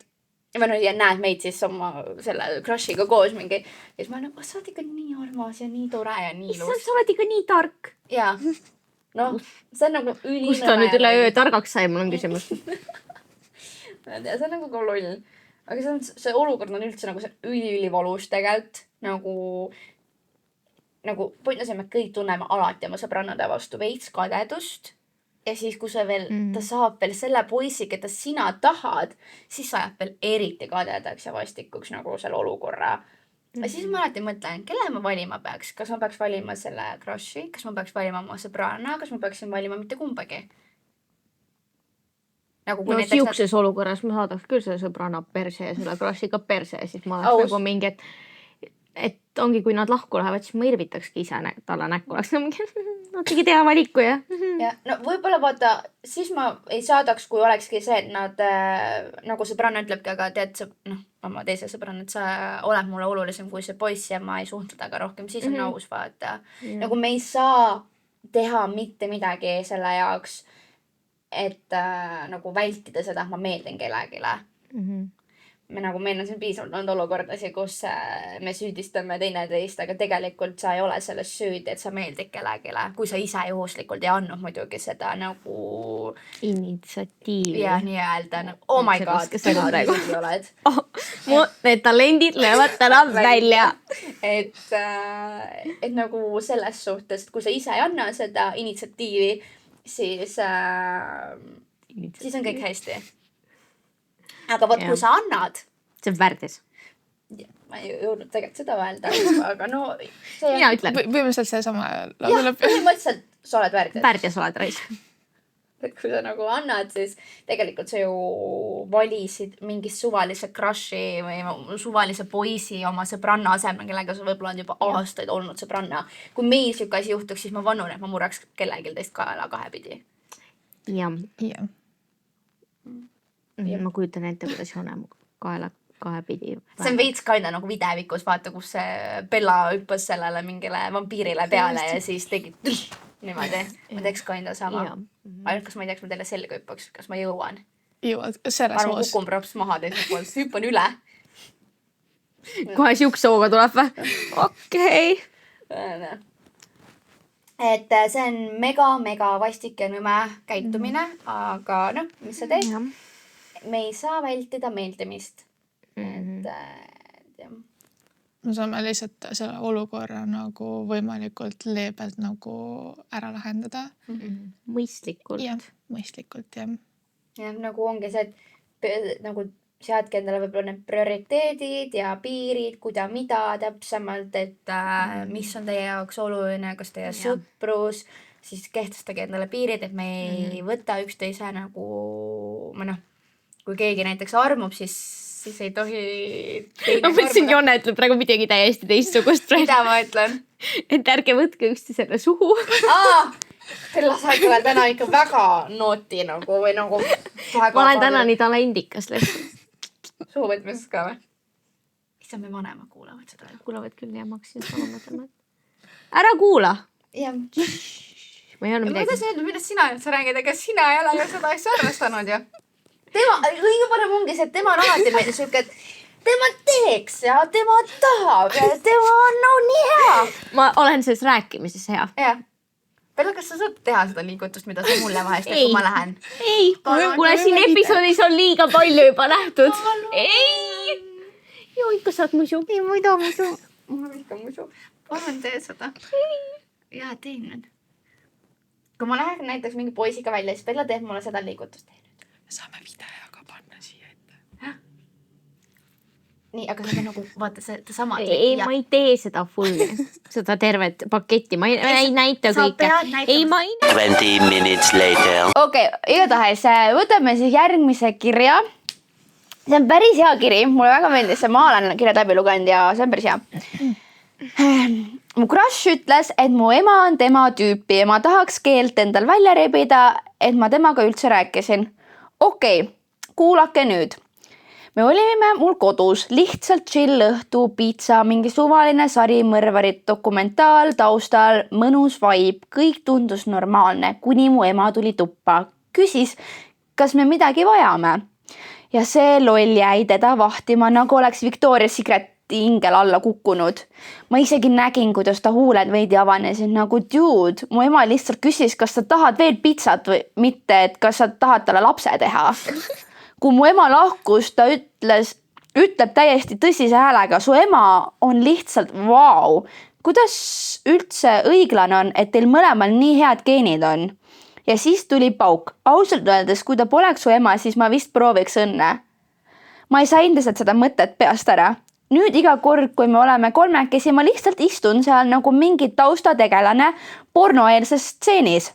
ja näed meid siis oma selle crushiga koos mingi. Ja siis ma olen, sa oled ikka nii armas ja nii tore ja nii ilus. Sa oled ikka nii tark. Jaa. See on nagu ülinõme. Kust ta nüüd üle öö targaks sai, mul on küsimus. See on nagu ka loll. Aga see olukord on üldse nagu see üli-ülivalus tegelikult. Nagu pointlase me kõik tunneme alati oma sõbrannade vastu veits kadedust. Ja siis, kui ta saab veel selle poisi, keda sina tahad, siis sa ajad veel eriti kadedaks ja vastikuks nagu selle olukorra. Ja siis ma alati mõtlen, kelle ma valima peaks? Kas ma peaks valima selle crushi? Kas ma peaks valima oma sõbranna? Kas ma peaksin valima mitte kumbagi? Nagu no siukses olukorras ma saadaks küll selle sõbranna perse ja selle crushi ka perse ja siis ma oleks nagu mingi, et ongi, kui nad lahku lähevad, siis ma irvitakski ise talle näkku. Oleks mingi, tegi teha valiku ja. Ja no võib-olla vaata, siis ma ei saadaks, kui olekski see, et nad nagu sõbranna ütlebki, aga tead, oma teise sõbranna, et sa oled mulle olulisem kui see poiss ja ma ei suhtle taga rohkem, siis on nõus vaata. Nagu me ei saa teha mitte midagi selle jaoks, et nagu vältida seda, et ma meeldin kellegile. Meil on siin piisavalt olnud olukordasid, kus me süüdistame teineteist, aga tegelikult sa ei ole selles süüdi, et sa meeldid kellegile. Kui sa ise juhuslikult ei andnud muidugi seda nagu... initsiatiivi. Ja nii öelda. Oh my god, sa oled. Need talendid löövad täna välja. Et nagu selles suhtes, et kui sa ise ei anna seda initsiatiivi, siis on kõik hästi. Aga võt, kui sa annad... See on värdis. Ma ei jõudnud tegelikult seda öelda, aga no... Mina ütlen. Põhimõtteliselt see sama lause lõpp. Põhimõtteliselt sa oled värdis. Värdis oled reis. Et kui sa nagu annad, siis tegelikult sa ju valisid mingi suvalise crushi või suvalise poisi oma sõbranna asemel, kellega sa võib-olla on juba aastaid olnud sõbranna. Kui meil siuke asi juhtuks, siis ma vannun, et ma murraks kellelgi teist kaela kahepidi. Jah. Ma kujutan ette, kuidas joone kaela kahepidi. See on veits kaina nagu videvikus, vaata, kus see Bella hüppas sellele mingile vampiirile peale ja siis tegi niimoodi. Ma teeks kaina sama. Ainult, kas ma ei teaks, ma teile selga hüppaks, kas ma jõuan? Jõuad, selles moos. Ma kukun props maha teiselt poolt, hüppan üle. Kohe siukse hooga tuleb või? Okei. Et see on mega vastik ja nõme käitumine, aga mis sa teed? Me ei saa vältida meeldimist. me saame lihtsalt selle olukorra nagu võimalikult leebelt nagu ära lahendada. Mõistlikult. Jah, mõistlikult, jah. Ja nagu ongi see, et nagu seadke endale võib-olla need prioriteedid ja piirid, mida täpsemalt, et mis on teie jaoks oluline, kas teie sõprus, siis kehtestage endale piirid, et me ei võta üksteise nagu, kui keegi näiteks armub, siis ei tohi Ma mõtlesin, Jonna ütleb praegu midagi täiesti teistsugust. Mida ma ütlen? Et ärge võtke üksteisele suhu. Pella, sa ikka täna ikka väga nooti nagu või nagu... Ma olen täna nii talendikas lihtsalt. Suuvõtmises ka või? Issa me vanema kuulavad seda. Kuulavad küll ja ma hakkasin sama mõtlema. Ära kuula. Jah. Ma ei ole midagi. Ma tahan öelda, millest sina sa räägid, ega sina ei ole ju seda asja arvestanud ju. Kõige parem ongi see, et tema on alati meile siuke, et tema teeks ja tema tahab ja tema on no nii hea. Ma olen selles rääkimises hea. Jah. Pella, kas sa saad teha seda liigutust, mida sa mulle vahest, kui ma lähen? Ei, kuule siin episoodis on liiga palju juba nähtud. Ei! Joo, ikka saad musu. Ei, ma ei taha musu. Ma ikka musu. Palun tee seda. Jaa, teen nüüd. Kui ma lähen näiteks mingi poisiga välja, siis Pella teeb mulle seda liigutust. Saame videoga panna siia ette. Nii, aga see on nagu, vaata, see sama. Ei, ma ei tee seda fulli. Seda tervet paketti. Ma ei näita kõike. Ei, ma ei näita. 20 minutes later. Okei, igatahes võtame siis järgmise kirja. See on päris hea kiri. Mulle väga meeldis see, ma olen kirjad läbi lugenud ja see on päris hea. Mu crush ütles, et mu ema on tema tüüpi ja ma tahaks keelt endal välja rebida, et ma temaga üldse rääkisin. Okei, kuulake nüüd. Me olime mul kodus, lihtsalt chill õhtu, pizza, mingi suvaline sari, mõrvarid, dokumentaal, taustal, mõnus vibe, kõik tundus normaalne, kuni mu ema tuli tuppa. Küsis, kas me midagi vajame. Ja see loll jäi teda vahtima, nagu oleks Victoria's Secret ingel alla kukkunud. Ma isegi nägin, kuidas ta huuled veidi avanesid, nagu dude, mu ema lihtsalt küsis, kas sa tahad veel pizzat või mitte, et kas sa tahad talle lapse teha. Kui mu ema lahkus, ta ütleb täiesti tõsise häälega, su ema on lihtsalt vau. Kuidas üldse õiglane on, et teil mõlemal nii head geenid on? Ja siis tuli pauk. Ausalt öeldes, kui ta poleks su ema, siis ma vist prooviks õnne. Ma ei saa endiselt seda mõtet peast ära. Nüüd iga kord, kui me oleme kolmekesi, ma lihtsalt istun seal nagu mingi taustategelane pornoeelses stseenis.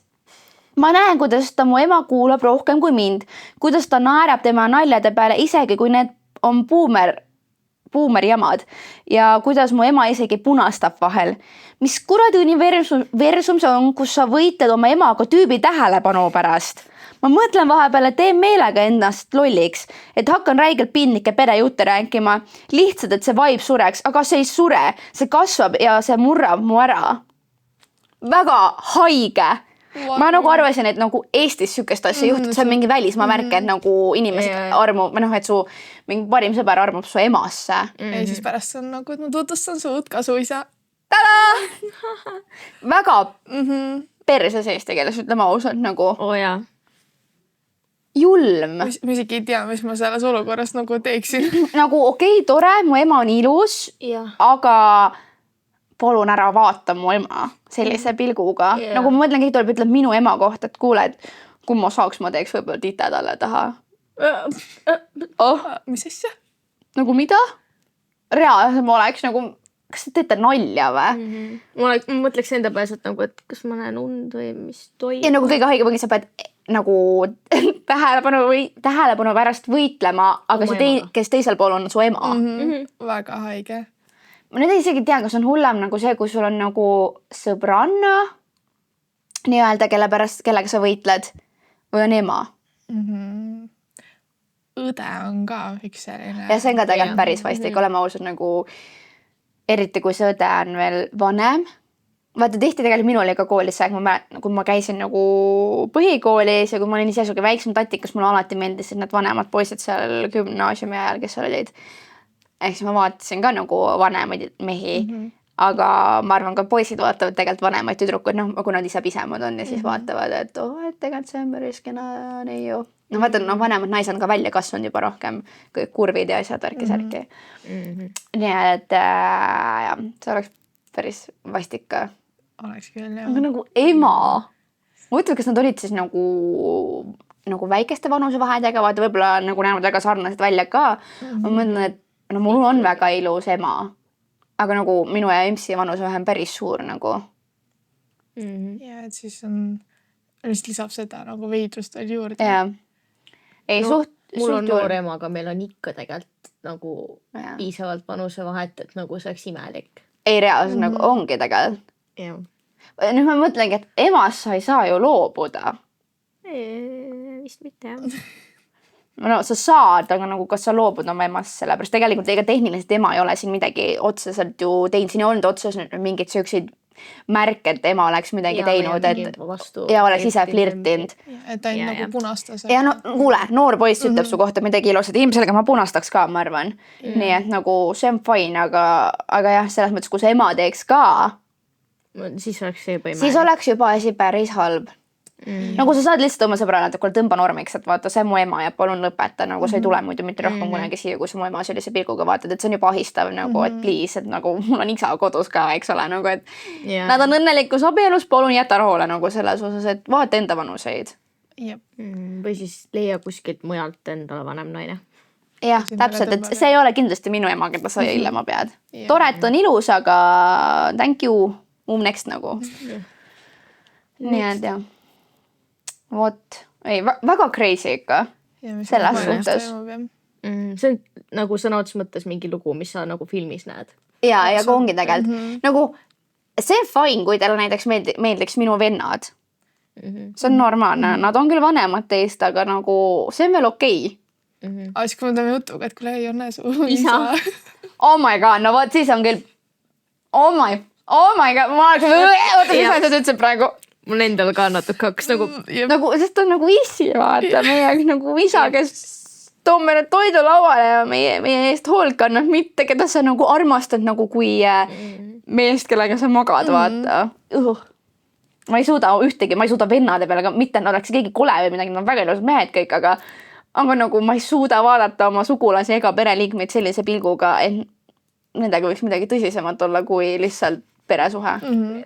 Ma näen, kuidas ta mu ema kuulab rohkem kui mind, kuidas ta naerab tema naljade peale, isegi kui need on buumer jamad ja kuidas mu ema isegi punastab vahel. Mis kuradi universum see on, kus sa võitled oma emaga tüübi tähelepanu pärast? Ma mõtlen vahepeal, et teen meelega ennast lolliks, et hakkan räigelt piinlikke perejutte rääkima, lihtsalt, et see vibe sureks, aga see ei sure, see kasvab ja see murrab mu ära. Väga haige. Ma nagu arvasin, et nagu Eestis sükest asja juhtub, see on mingi välismaa värk, et nagu inimesed armub, et su mingi parim sõber armub su emasse. Ja siis pärast on nagu, et ma tutvustan suud kasuisa. Tada! Väga perses eesti keeles, ütleme ausalt, nagu jaa. Julm. Ma isegi ei tea, mis ma selles olukorras nagu teeksin. Nagu okei, tore, mu ema on ilus, aga palun ära vaata mu ema sellise pilguga. Nagu ma mõtlen, kõik tuleb, ütleb minu ema kohta, et kuule, et kui ma saaks, ma teeks võib-olla tite talle taha. Mis asja? Nagu mida? Reaalselt ma oleks nagu, kas te teete nalja või? Ma mõtleks enda pääselt nagu, et kas ma näen und või mis toimub. Ja nagu kõige haige või sa pead nagu tähelepanu pärast võitlema, aga see kes teisel pool on su ema. Väga haige. Ma nüüd ei isegi tea, kas on hullem nagu see, kui sul on nagu sõbranna nii-öelda, kellega sa võitled või on ema. Õde on ka üks selline. Ja see on ka tegelikult päris vastik, oleme ausad nagu eriti kui see õde on veel vanem. Vaata tihti tegelikult minul oli ka koolis see, kui ma käisin nagu põhikoolis ja kui ma olin ise suge väiksem tatikas, mulle alati meeldisid need vanemad poisid seal gümnaasiumi ajal, kes seal olid. Ehk siis ma vaatasin ka nagu vanemaid mehi. aga ma arvan, ka poisid vaatavad tegelikult vanemaid tüdrukuid, noh, kui nad ise pisemad on ja siis vaatavad, et et tegelikult see on päris kena neiu. No vaata, vanemad naised on ka välja kasvanud juba rohkem, kõik kurvid ja asjad, värki-särki. Nii et jah, see oleks päris vastik ka. Oleks küll, jah. Aga nagu ema. Mõtled, kas nad olid siis nagu väikeste vanusevahedega, vaata võib-olla nagu näevad väga sarnased välja ka. Ma mõtlen, et no mul on väga ilus ema. Aga nagu minu ja Emsi vanusevahe on päris suur nagu. Ja, et siis on, mis lisab seda nagu veidrust veel juurde. Jah. Ei, mul on noor ema, aga meil on ikka tegelikult nagu piisavalt vanusevahet, et nagu see oleks imelik. Ei reaalselt nagu ongi tegelikult. Jah. Nüüd ma mõtlengi, et emast sa ei saa ju loobuda. Vist mitte, jah. No sa saad, aga nagu kas sa loobud oma emast sellepärast. Tegelikult ega tehniliselt ema ei ole siin midagi otseselt ju teinud. Siin ei olnud otseselt mingid sööksid märke, et ema oleks midagi teinud. Ja oleks ise flirtinud. Et ta nagu punastas. Ja no kuule, noor poiss ütleb su kohta midagi ilusat. Ilmsellega ma punastaks ka, ma arvan. Nii et nagu see on fine, aga jah, selles mõttes, kui see ema teeks ka, siis oleks see juba imelik. Siis oleks juba asi päris halb. Nagu sa saad lihtsalt oma sõbrale, et kui tõmba normiks, et vaata, see mu ema ja palun lõpeta, nagu sa ei tule muidu mitte rohkem kunagi siia, kui sa mu ema sellise pilguga vaatad, et see on juba ahistav nagu, et please, et nagu mul on isa kodus ka, eks ole, nagu, et nad on õnnelikus abielus, palun jäta rahule nagu selles osas, et vaata enda vanuseid. Või siis leia kuskilt mujalt endale vanem naine. Jah, täpselt, et see ei ole kindlasti minu ema, keda sa hillama pead. Tore, et on ilus, aga thank you, next nagu. Nii et jah. Vot, ei, väga crazy ikka selles suhtes. See on nagu sõna otseses mõttes mingi lugu, mis sa nagu filmis näed. Ja ka ongi tegelikult. Nagu see on fine, kui teile näiteks meeldiks minu vennad. See on normaalne. Nad on küll vanemad teist, aga nagu see on veel okei. Aga siis kui me teeme jutuga, et kuule ei ole su isa. Oh my god, no vot siis on küll oh my god, ma oota, mis sa ütlesid praegu? Mul endal ka natuke hakkas nagu, sest on nagu issi, vaata, meie nagu isa, kes toob meile toidu lauale ja meie eest hoolt kannab, mitte keda sa nagu armastad nagu kui meest, kellega sa magad, vaata. Ma ei suuda ühtegi, ma ei suuda vennade peale, aga mitte, et oleks keegi kole või midagi, nad on väga ilusad mehed kõik, aga nagu ma ei suuda vaadata oma sugulasi ega pereliikmeid sellise pilguga, et nendega võiks midagi tõsisemat olla kui lihtsalt peresuhe.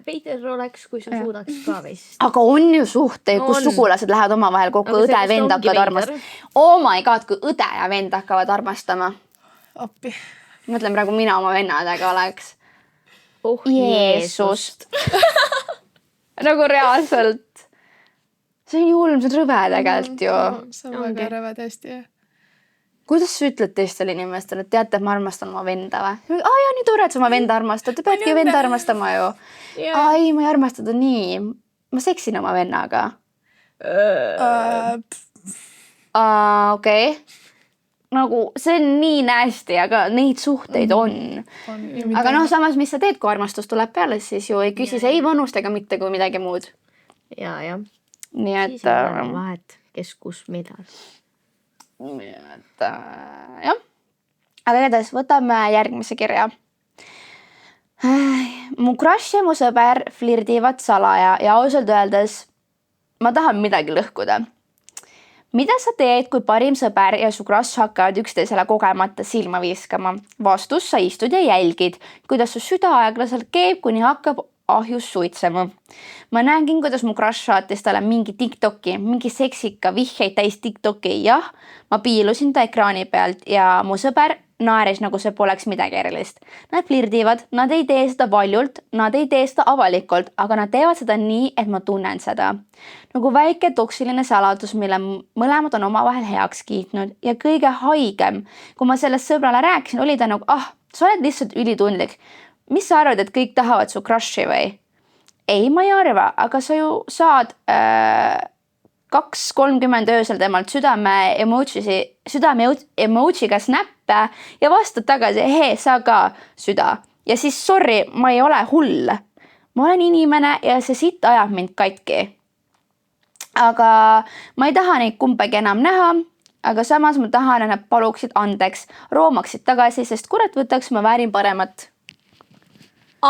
Veider oleks, kui sa suudaks ka vist. Aga on ju suhteid, kus sugulased lähevad omavahel kokku, õde ja vend hakkavad armastama. Oh my god, kui õde ja vend hakkavad armastama. Appi. Mõtlen praegu mina oma vennadega oleks. Jeesust. Nagu reaalselt. See on julm, see on rõve tegelikult ju. See on väga rõve tõesti, jah. Kuidas sa ütled teistele inimestele, et teate, et ma armastan oma venda või? Jaa, nii tore, et sa oma venda armastad. Te peadki venda armastama ju. Ai, ma ei armasta ta nii. Ma seksin oma vennaga. Okei. Nagu see on nii nästi, aga neid suhteid on. Aga noh, samas, mis sa teed, kui armastus tuleb peale, siis ju ei küsi see ei vanust ega mitte kui midagi muud. Ja. Nii et... Siis on vahet, kes kus millal. Et jah, aga edasi võtame järgmise kirja. Mu crush ja mu sõber flirdivad salaja ja ausalt öeldes ma tahan midagi lõhkuda. Mida sa teed, kui parim sõber ja su crush hakkavad üksteisele kogemata silma viskama? Vastus, sa istud ja jälgid, kuidas su süda aeglaselt keeb, kuni hakkab ahjus suitsema. Ma nägin, kuidas mu crush saatis talle mingi TikToki, mingi seksika vihjeid täis TikToki. Jah, ma piilusin ta ekraani pealt ja mu sõber naeris, nagu see poleks midagi erilist. Nad flirdivad, nad ei tee seda valjult, nad ei tee seda avalikult, aga nad teevad seda nii, et ma tunnen seda. Nagu väike toksiline saladus, mille mõlemad on omavahel heaks kiitnud ja kõige haigem. Kui ma sellest sõbrale rääkisin, oli ta nagu, sa oled lihtsalt ülitundlik. Mis sa arvad, et kõik tahavad su crushi või? Ei, ma ei arva, aga sa ju saad 2:30 öösel temalt südame emojiga snappe ja vastad tagasi, hei, sa ka süda. Ja siis sorry, ma ei ole hull. Ma olen inimene ja see sitt ajab mind katki. Aga ma ei taha neid kumbagi enam näha, aga samas ma tahan, et nad paluksid andeks, roomaksid tagasi, sest kurat võtaks, ma väärin paremat.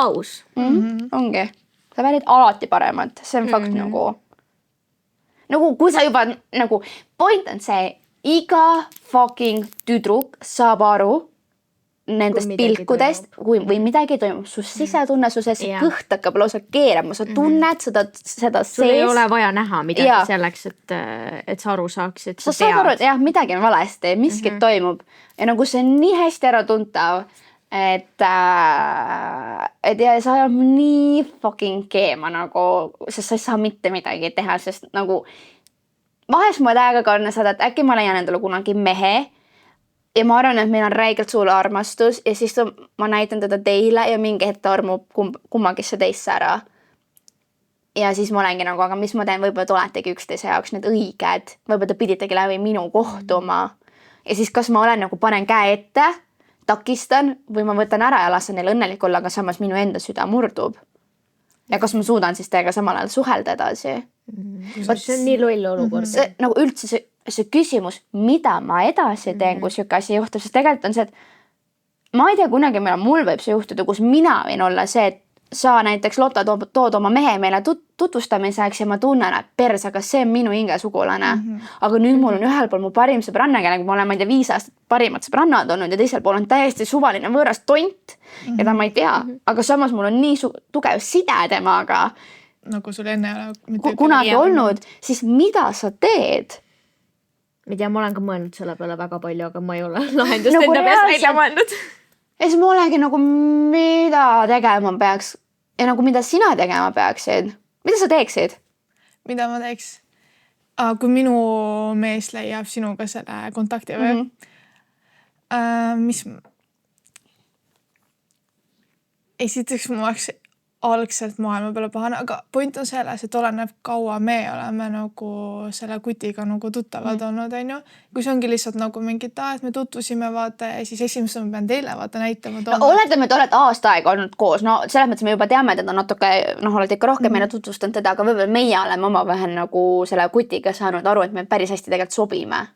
aus . ongi . sa väärid alati paremat , see on fakt nagu kui sa juba nagu point on see , iga fucking tüdruk saab aru nendest midagi pilkudest , või midagi toimub , su sisetunne , su see Jaa. kõht hakkab lausa keerama , sa tunned seda sul ei sees . ole vaja näha midagi Jaa. selleks , et sa aru saaks , et sa saad aru , et jah , midagi on valesti , miskit toimub ja nagu see on nii hästi äratuntav , et ja see ajab nii fucking keema nagu , sest sa ei saa mitte midagi teha , sest nagu vahest ma täiega kannan seda , et äkki ma leian endale kunagi mehe ja ma arvan , et meil on räigelt suur armastus ja siis ma näitan teda teile ja mingi hetk ta armub kummagisse teisse ära . ja siis ma olengi nagu , aga mis ma teen , võib-olla te oletegi üksteise jaoks need õiged , võib-olla te piditegi läbi minu kohtuma ja siis kas ma olen nagu panen käe ette , takistan või ma võtan ära ja lasen neil õnnelik olla , aga samas minu enda süda murdub . ja kas ma suudan siis teiega samal ajal suhelda edasi ? see on nii loll olukord . see nagu üldse see küsimus , mida ma edasi teen , kui sihuke asi juhtub , sest tegelikult on see , et ma ei tea kunagi , millal mul võib see juhtuda , kus mina võin olla see , et sa näiteks Lotta tood oma mehe meile tutvustamiseks ja ma tunnen , et perse , aga see on minu hingesugulane . aga nüüd mul on ühel pool mu parim sõbranna , kellega ma olen , ma ei tea , 5 aastat parimad sõbrannad olnud ja teisel pool on täiesti suvaline võõras tont , keda ma ei tea , aga samas mul on nii tugev side temaga nagu sul enne ei ole kunagi olnud , siis mida sa teed ? ma ei tea , ma olen ka mõelnud selle peale väga palju , aga ma ei ole lahendust Nagu enda peas välja reaalselt- mõelnud . ja siis ma olengi nagu , mida tegema peaks ja nagu mida sina tegema peaksid , mida sa teeksid ? mida ma teeks ? kui minu mees leiab sinuga selle kontakti või ? mis ? esiteks ma oleks algselt maailma peale pahane , aga point on selles , et oleneb kaua me oleme nagu selle kutiga nagu tuttavad olnud , onju . kui see ongi lihtsalt nagu mingi , et me tutvusime , vaata ja siis esimesena ma pean teile vaata näitama . no oletame , et olete aasta aega olnud koos , no selles mõttes me juba teame teda natuke , noh , olete ikka rohkem meile tutvustanud teda , aga võib-olla meie oleme omavahel nagu selle kutiga saanud aru , et me päris hästi tegelikult sobime .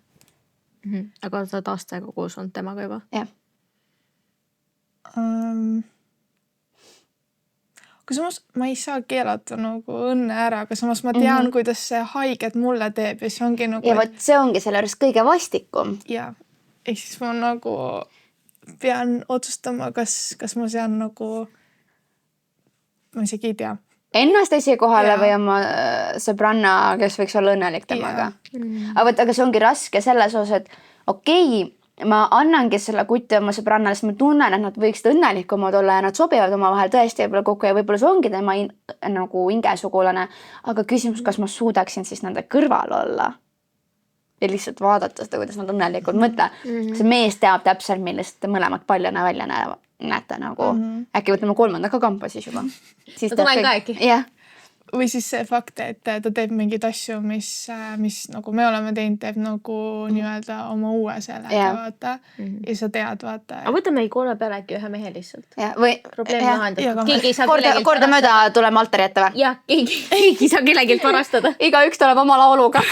aga sa oled aasta aega koos olnud temaga juba ? jah , aga samas ma ei saa keelata nagu õnne ära , aga samas ma tean , kuidas see haiget mulle teeb ja see ongi nagu . ja vot see ongi selle juures kõige vastikum . ja siis ma nagu pean otsustama , kas ma sean nagu , ma isegi ei tea . ennast esikohale Jaa. või oma sõbranna , kes võiks olla õnnelik temaga . aga vot , aga see ongi raske selles osas , et okei , ma annangi selle kuti oma sõbrannale , sest ma tunnen , et nad võiksid õnnelikumad olla ja nad sobivad omavahel tõesti võib-olla kokku ja võib-olla see ongi tema nagu hingesugulane . aga küsimus , kas ma suudaksin siis nende kõrval olla ja lihtsalt vaadata seda , kuidas nad õnnelikult mõtle . see mees teab täpselt , millest te mõlemad paljana välja näete nagu . äkki võtame 3. ka kampa siis juba . siis Ma tulen ka äkki. jah , või siis see fakt , et ta teeb mingeid asju , mis nagu me oleme teinud , teeb nagu nii-öelda oma uue sellega Jah. vaata . ja sa tead , vaata . aga võtame 3 peale äkki ühe mehe lihtsalt . jah , või probleem Ja lahendatud ka- . keegi ei saa kordamööda tuleme altari ette või ? jah , keegi ei saa kellelgi varastada . igaüks tuleb oma lauluga .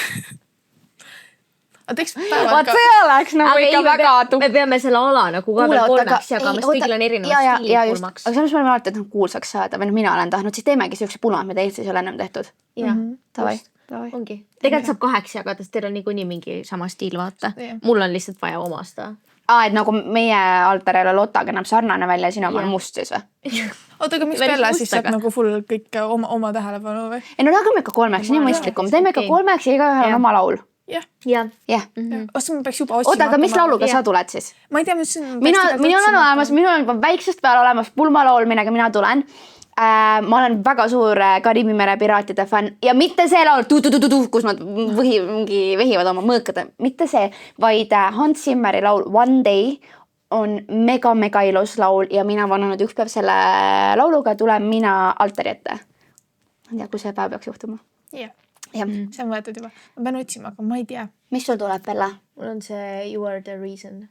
aga teeks päeval vaat ka . see oleks nagu ikka väga me peame selle ala nagu ka veel 3-ks jagama , sest kõigil on erinevad stiilid 3-ks . aga selles mõttes me oleme alati tahtnud kuulsaks saada või noh , mina olen tahtnud , siis teemegi siukse punad , mida Eestis ei ole ennem tehtud . jah , Davai , davai . ongi . tegelikult saab 2 jagada , sest teil on niikuinii mingi sama stiil , vaata Jah. . mul on lihtsalt vaja omasta . et nagu meie altar ei ole Lottaga näeb sarnane välja , sinu oma on Jah. must siis või ? oota , aga miks Päris Bella siis mustega. saab nagu full kõik oma tähelepanu või ? ei no jagame ikka 3-ks , nii mõistlikum , teeme ikka 3-ks ja igaühel on Jah. oma laul . jah . jah . jah . oota , ma peaks juba otsima . oota , aga mis lauluga sa tuled siis ? ma ei tea , mis on . minul on olemas , minul on juba väiksest peale olemas pulmalaul , millega mina tulen . ma olen väga suur Kariibi mere piraatide fänn ja mitte see laul , kus nad mingi vehivad oma mõõkade , mitte see , vaid Hans Zimmeri laul One Day on mega ilus laul ja mina vanan nüüd üks päev selle lauluga tulen mina altari ette . ma ei tea , kui see päev peaks juhtuma . jah , jah , see on võetud juba . ma pean otsima , aga ma ei tea . mis sul tuleb , Bella ? mul on see You are the reason .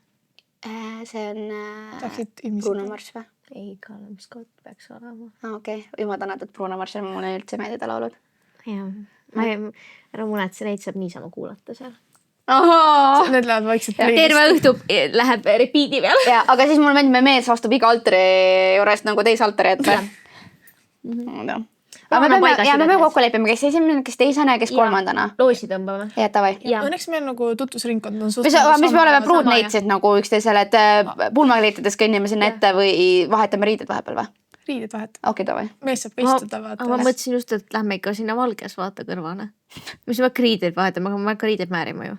see on Tahaksid Bruno ilmselt . Mars või ? ei , Kalev Scott peaks olema . okei , jumal tänatud Bruno Mars , mulle ei üldse meeldi ta laulud . jah , ma ei , ära muretse , neid saab niisama kuulata seal . Need lähevad vaikselt terve õhtu läheb repeat'i peale . ja aga siis mulle meeldib , meie mees astub iga altari juurest nagu teise altari ette . aga me peame kokku leppima , kes esimene , kes teisene , kes kolmandana . loosi tõmbame . ja davai . ja Õnneks meil nagu tutvusringkond on mis me oleme pruutneitsid nagu üksteisele , et pulmakliitidest kõnnime sinna ette või vahetame riided vahepeal või ? riided vahet . okei , davai . mees saab ka istuda , ma vaata . mõtlesin just , et lähme ikka sinna valges vaata kõrvale . mis me hakka riideid vahetama , aga ma ei hakka riideid määrima ju .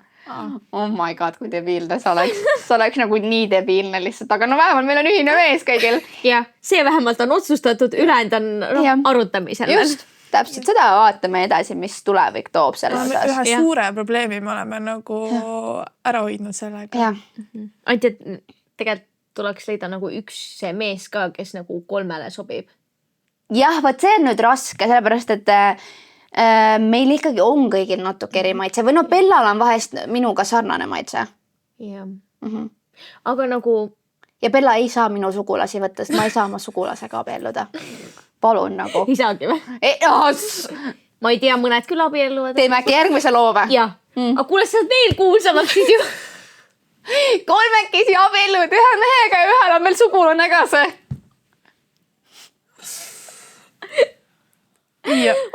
Oh my god , kui debiilne sa oleks . sa oleks nagu nii debiilne lihtsalt , aga no vähemalt meil on ühine mees kõigil . jah , see vähemalt on otsustatud , ülejäänud on Jah. arutamisel . just , täpselt seda vaatame edasi , mis tulevik toob selle osas . ühe Jah. suure probleemi me oleme nagu ära hoidnud sellega . jah , ainult , et tegelikult tuleks leida nagu üks see mees ka , kes nagu 3-le sobib . jah , vot see on nüüd raske , sellepärast et meil ikkagi on kõigil natuke eri maitse või no Bellal on vahest minuga sarnane maitse . jah . aga nagu ja Bella ei saa minu sugulasi võtta , sest ma ei saa oma sugulasega abielluda . palun nagu . ei saagi või ? ma ei tea , mõned küll abielluvad . teeme äkki järgmise loo või ? jah , aga kuule , sa oled veel kuulsamaks siis ju . kolmekesi abielluvad ühe mehega ja ühel on veel sugulane ka see .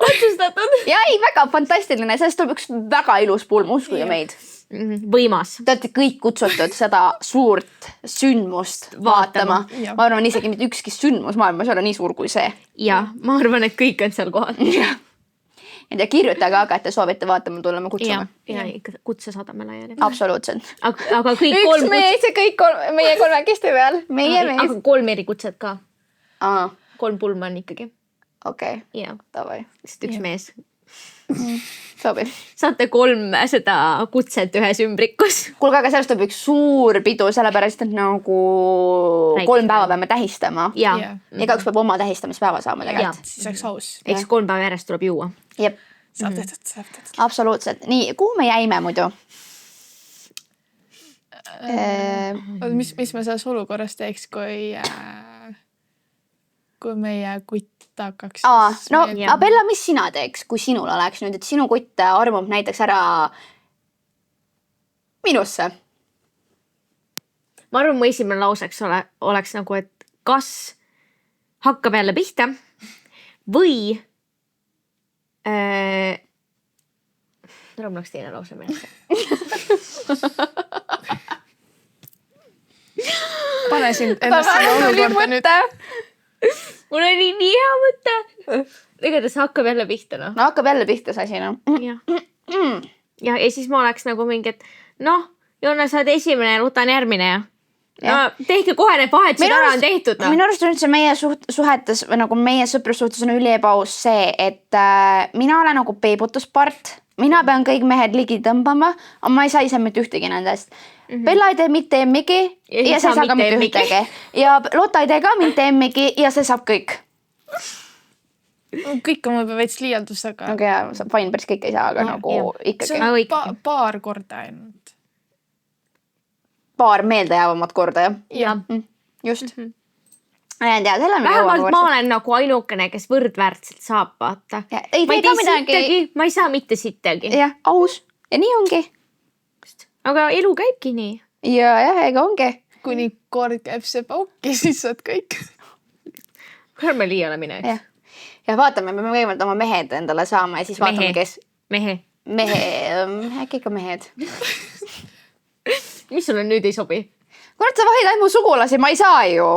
otsustatud . ja ei , väga fantastiline , sellest tuleb üks väga ilus pulm , uskuge meid . võimas . Te olete kõik kutsutud seda suurt sündmust vaatama . Jah. ma arvan , isegi mitte ükski sündmus maailmas ei ole nii suur kui see . ja ma arvan , et kõik on seal kohal . ja kirjutage aga , et te soovite vaatama tulla , me ja kutsume ., ja ikka kutse saadame laiali . absoluutselt . aga kõik üks kolm mees ja kõik meie kolmekesti peal . meie mees . aga 3 erikutset ka . aa , 3 pulma on ikkagi . okei , ja , davai , sest üks mees . sobib . saate 3 seda kutset ühes ümbrikus . kuulge , aga sellest tuleb üks suur pidu , sellepärast et nagu Väike 3 päeva päev. peame tähistama . ja Jah. , igaüks peab oma tähistamispäeva saama tegelikult . siis oleks aus . eks 3 päeva järjest tuleb juua . jep , saab tehtud , saab tehtud . absoluutselt . nii , kuhu me jäime muidu ? mis me selles olukorras teeks , kui meie kutt hakkaks . no jah. Abella , mis sina teeks , kui sinul oleks nüüd , et sinu kutt armub näiteks ära minusse ? ma arvan , mu esimene lauseks oleks nagu , et kas hakkab jälle pihta või mul läks teine lause meelde . pane sind ennast sinna olukorda nüüd . mul oli nii hea mõte . igatahes hakkab jälle pihta , noh . no hakkab jälle pihta see asi , noh . ja siis ma oleks nagu mingi , et noh , Joona , sa oled esimene ja võtan järgmine ja . no tehke kohe need vahetused ära , on tehtud , noh . minu arust on üldse meie suhetes või nagu meie sõprussuhtes on üliebaus see , et mina olen nagu peibutuspart , mina pean kõik mehed ligi tõmbama , aga ma ei saa ise mitte ühtegi nendest . Bella ei tee mitte emmigi ja see ei saa ka mitte ühtegi . ja Lotta ei tee ka mitte emmigi ja see saab kõik . kõik on võib-olla veits liialdusega . okei , fine , päris kõik ei saa , aga nagu see ikkagi Aga on ikkagi. paar korda ainult . paar meeldejäävamat korda , jah . jah , just . ja selle me vähemalt jõuame ma olen nagu ainukene , kes võrdväärselt saab , vaata . Ja ei ma tee ei ka tee midagi. sittagi , ma ei saa mitte sittagi . jah , aus ja nii ongi . aga elu käibki nii . ja jah , ega ongi . kuni kord käib see pauki , siis saad kõik . ärme liiale mine , jah eks ., ja vaatame , me peame kõigepealt oma mehed endale saama ja siis vaatame , Mehe. kes mehe , äkki ikka mehed . mis sulle nüüd ei sobi ? kurat , sa vahid ainult mu sugulasi , ma ei saa ju .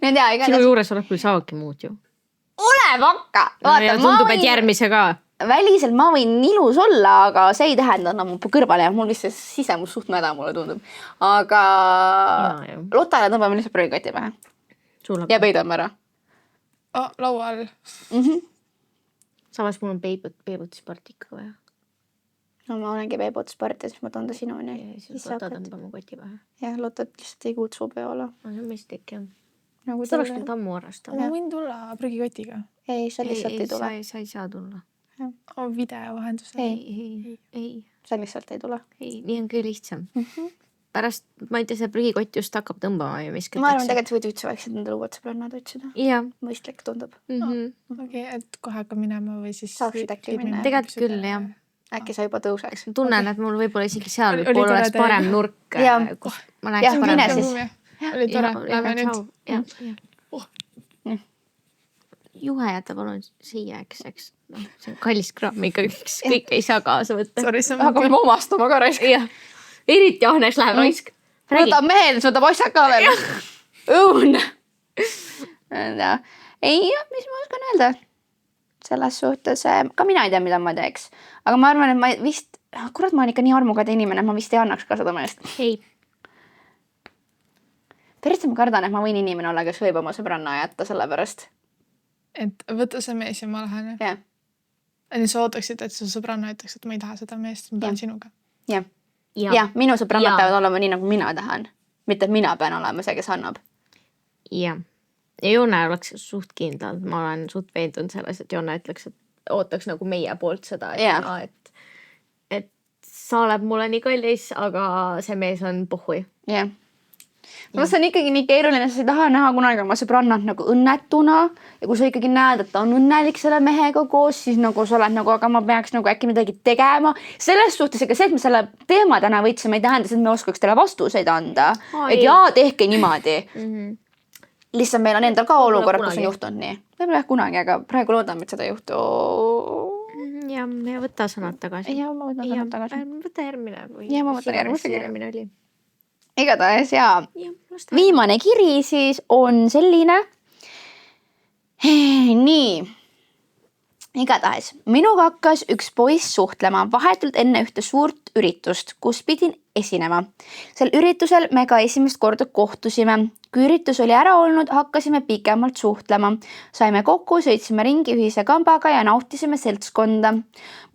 nüüd ja sinu igatahes juuresolekul ei saagi muud ju . ole vakka . vaata , ma tundub , et võin , järgmise ka . väliselt ma võin ilus olla , aga see ei tähenda , et nad mu kõrvale jäävad , mul vist see sisemus suht mäda , mulle tundub . aga jah. Lotale tõmbame lihtsalt prügikoti pähe sulle ja ka . peidame ära . laua all . samas mul on peibutuspart ikka vaja . no ma olengi veepootsport ja siis ma toon ta sinuni . siis võta tõmbama koti pähe . jah , Lotat lihtsalt ei kutsu peole . see on mõistlik jah . nagu seda oleks pidanud ammu harrastama . ma võin tulla prügikotiga . ei , sa lihtsalt ei tule . sa ei saa tulla . video vahendusel . ei , sa lihtsalt ei tule . nii on kõige lihtsam . pärast , ma ei tea , see prügikott just hakkab tõmbama ja viskatakse . ma arvan , tegelikult võid üldse vaikselt endale uued sõbrannad otsida . jah . mõistlik tundub . okei , et kohe hakkab minema või siis . Saaksid äkki minna, jah. tegelikult küll jah . äkki sa juba tõuseks. ma tunnen, et mul võib-olla isegi seal Oli võib-olla oleks tore parem täiega. nurk, Jah. kus ma Jah, läheks mine parem. siis. Oli tore, lähme nüüd. Juhe jäta palun siia, eks. No, see on kallis kraam ikka, kõik ei saa kaasa võtta. Sorry, see on hakkame omastama ka raisk. jah, eriti ahnes läheb raisk. võtab mehel, siis võtab asjad ka veel. õun. ei, mis ma oskan öelda. Selles suhtes, ka mina ei tea, mida ma teeks. Aga ma arvan, et ma vist, kurat, ma olen ikka nii armukade inimene, et ma vist ei annaks ka seda meest. ei. Päris ma kardan, et ma võin inimene olla, kes võib oma sõbranna jätta selle pärast. Et võta see mees ja ma lähen. Jah. Nii sa ootaksid, et su sõbranna ütleks, et ma ei taha seda meest, ma tahan sinuga. Jah. Ja. Ja, minu sõbrannad Ja. peavad olema nii, nagu mina tahan. Mitte et mina pean olema see, kes annab. jah. ja Jonna oleks suht kindlalt, ma olen suht veendunud selles, et Jonna ütleks, et ootaks nagu meie poolt seda, Jah. et sa oled mulle nii kallis, aga see mees on pohhui. Jah. See on ikkagi nii keeruline, sa ei taha näha kunagi oma sõbrannat nagu õnnetuna ja kui sa ikkagi näed, et ta on õnnelik selle mehega koos, siis nagu sa oled nagu, aga ma peaks nagu äkki midagi tegema. Selles suhtes, ega see, et me selle teema täna võtsime, ei tähenda, et me oskaks teile vastuseid anda. Et jaa, tehke niimoodi. Lihtsalt meil on endal ka olukorrad, kus on juhtunud nii. Võib-olla jah kunagi, aga praegu loodame, et seda ei juhtu. ja võta sõnad tagasi. Ja ma võtan sõnad tagasi. Võta järgmine. Ja ma võtan järgmise kirja. Järgmine oli. Igatahes jaa. jah, Viimane kiri siis on selline. Nii. Igatahes, minuga hakkas üks poiss suhtlema vahetult enne ühte suurt üritust, kus pidin esinema. Sel üritusel me ka esimest korda kohtusime. Kui üritus oli ära olnud, hakkasime pikemalt suhtlema. Saime kokku, sõitsime ringi ühise kambaga ja nautisime seltskonda.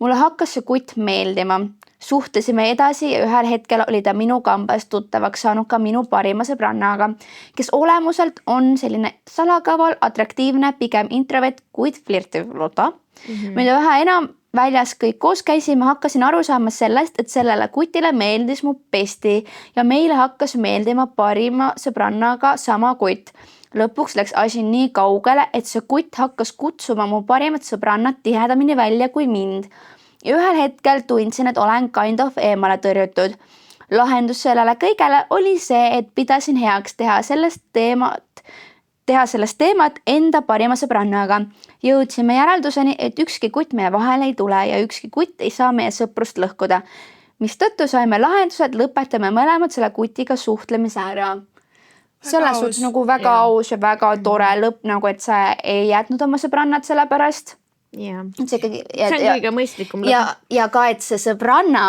Mulle hakkas see kutt meeldima. Suhtlesime edasi ja ühel hetkel oli ta minu kambast tuttavaks saanud ka minu parima sõbrannaga, kes olemuselt on selline salakaval, atraktiivne, pigem introvert, kuid flirtiv loda. Mida vähe enam väljas kõik koos käisime, hakkasin aru saama sellest, et sellele kutile meeldis mu pesti ja meile hakkas meeldima parima sõbrannaga sama kutt. Lõpuks läks asi nii kaugele, et see kutt hakkas kutsuma mu parimat sõbrannat tihedamini välja kui mind. Ja ühel hetkel tundsin, et olen kind of eemale tõrjutud. Lahendus sellele kõigele oli see, et pidasin heaks teha sellest teemat enda parima sõbrannaga. Jõudsime järelduseni, et ükski kutt meie vahele ei tule ja ükski kutt ei saa meie sõprust lõhkuda. Mistõttu saime lahendused, lõpetame mõlemad selle kutiga suhtlemise ära. Selles suhtes nagu väga aus ja väga tore lõpp, nagu et sa ei jätnud oma sõbrannat selle pärast. jah. See ikkagi, see on kõige mõistlikum lõpp. ja ka, et see sõbranna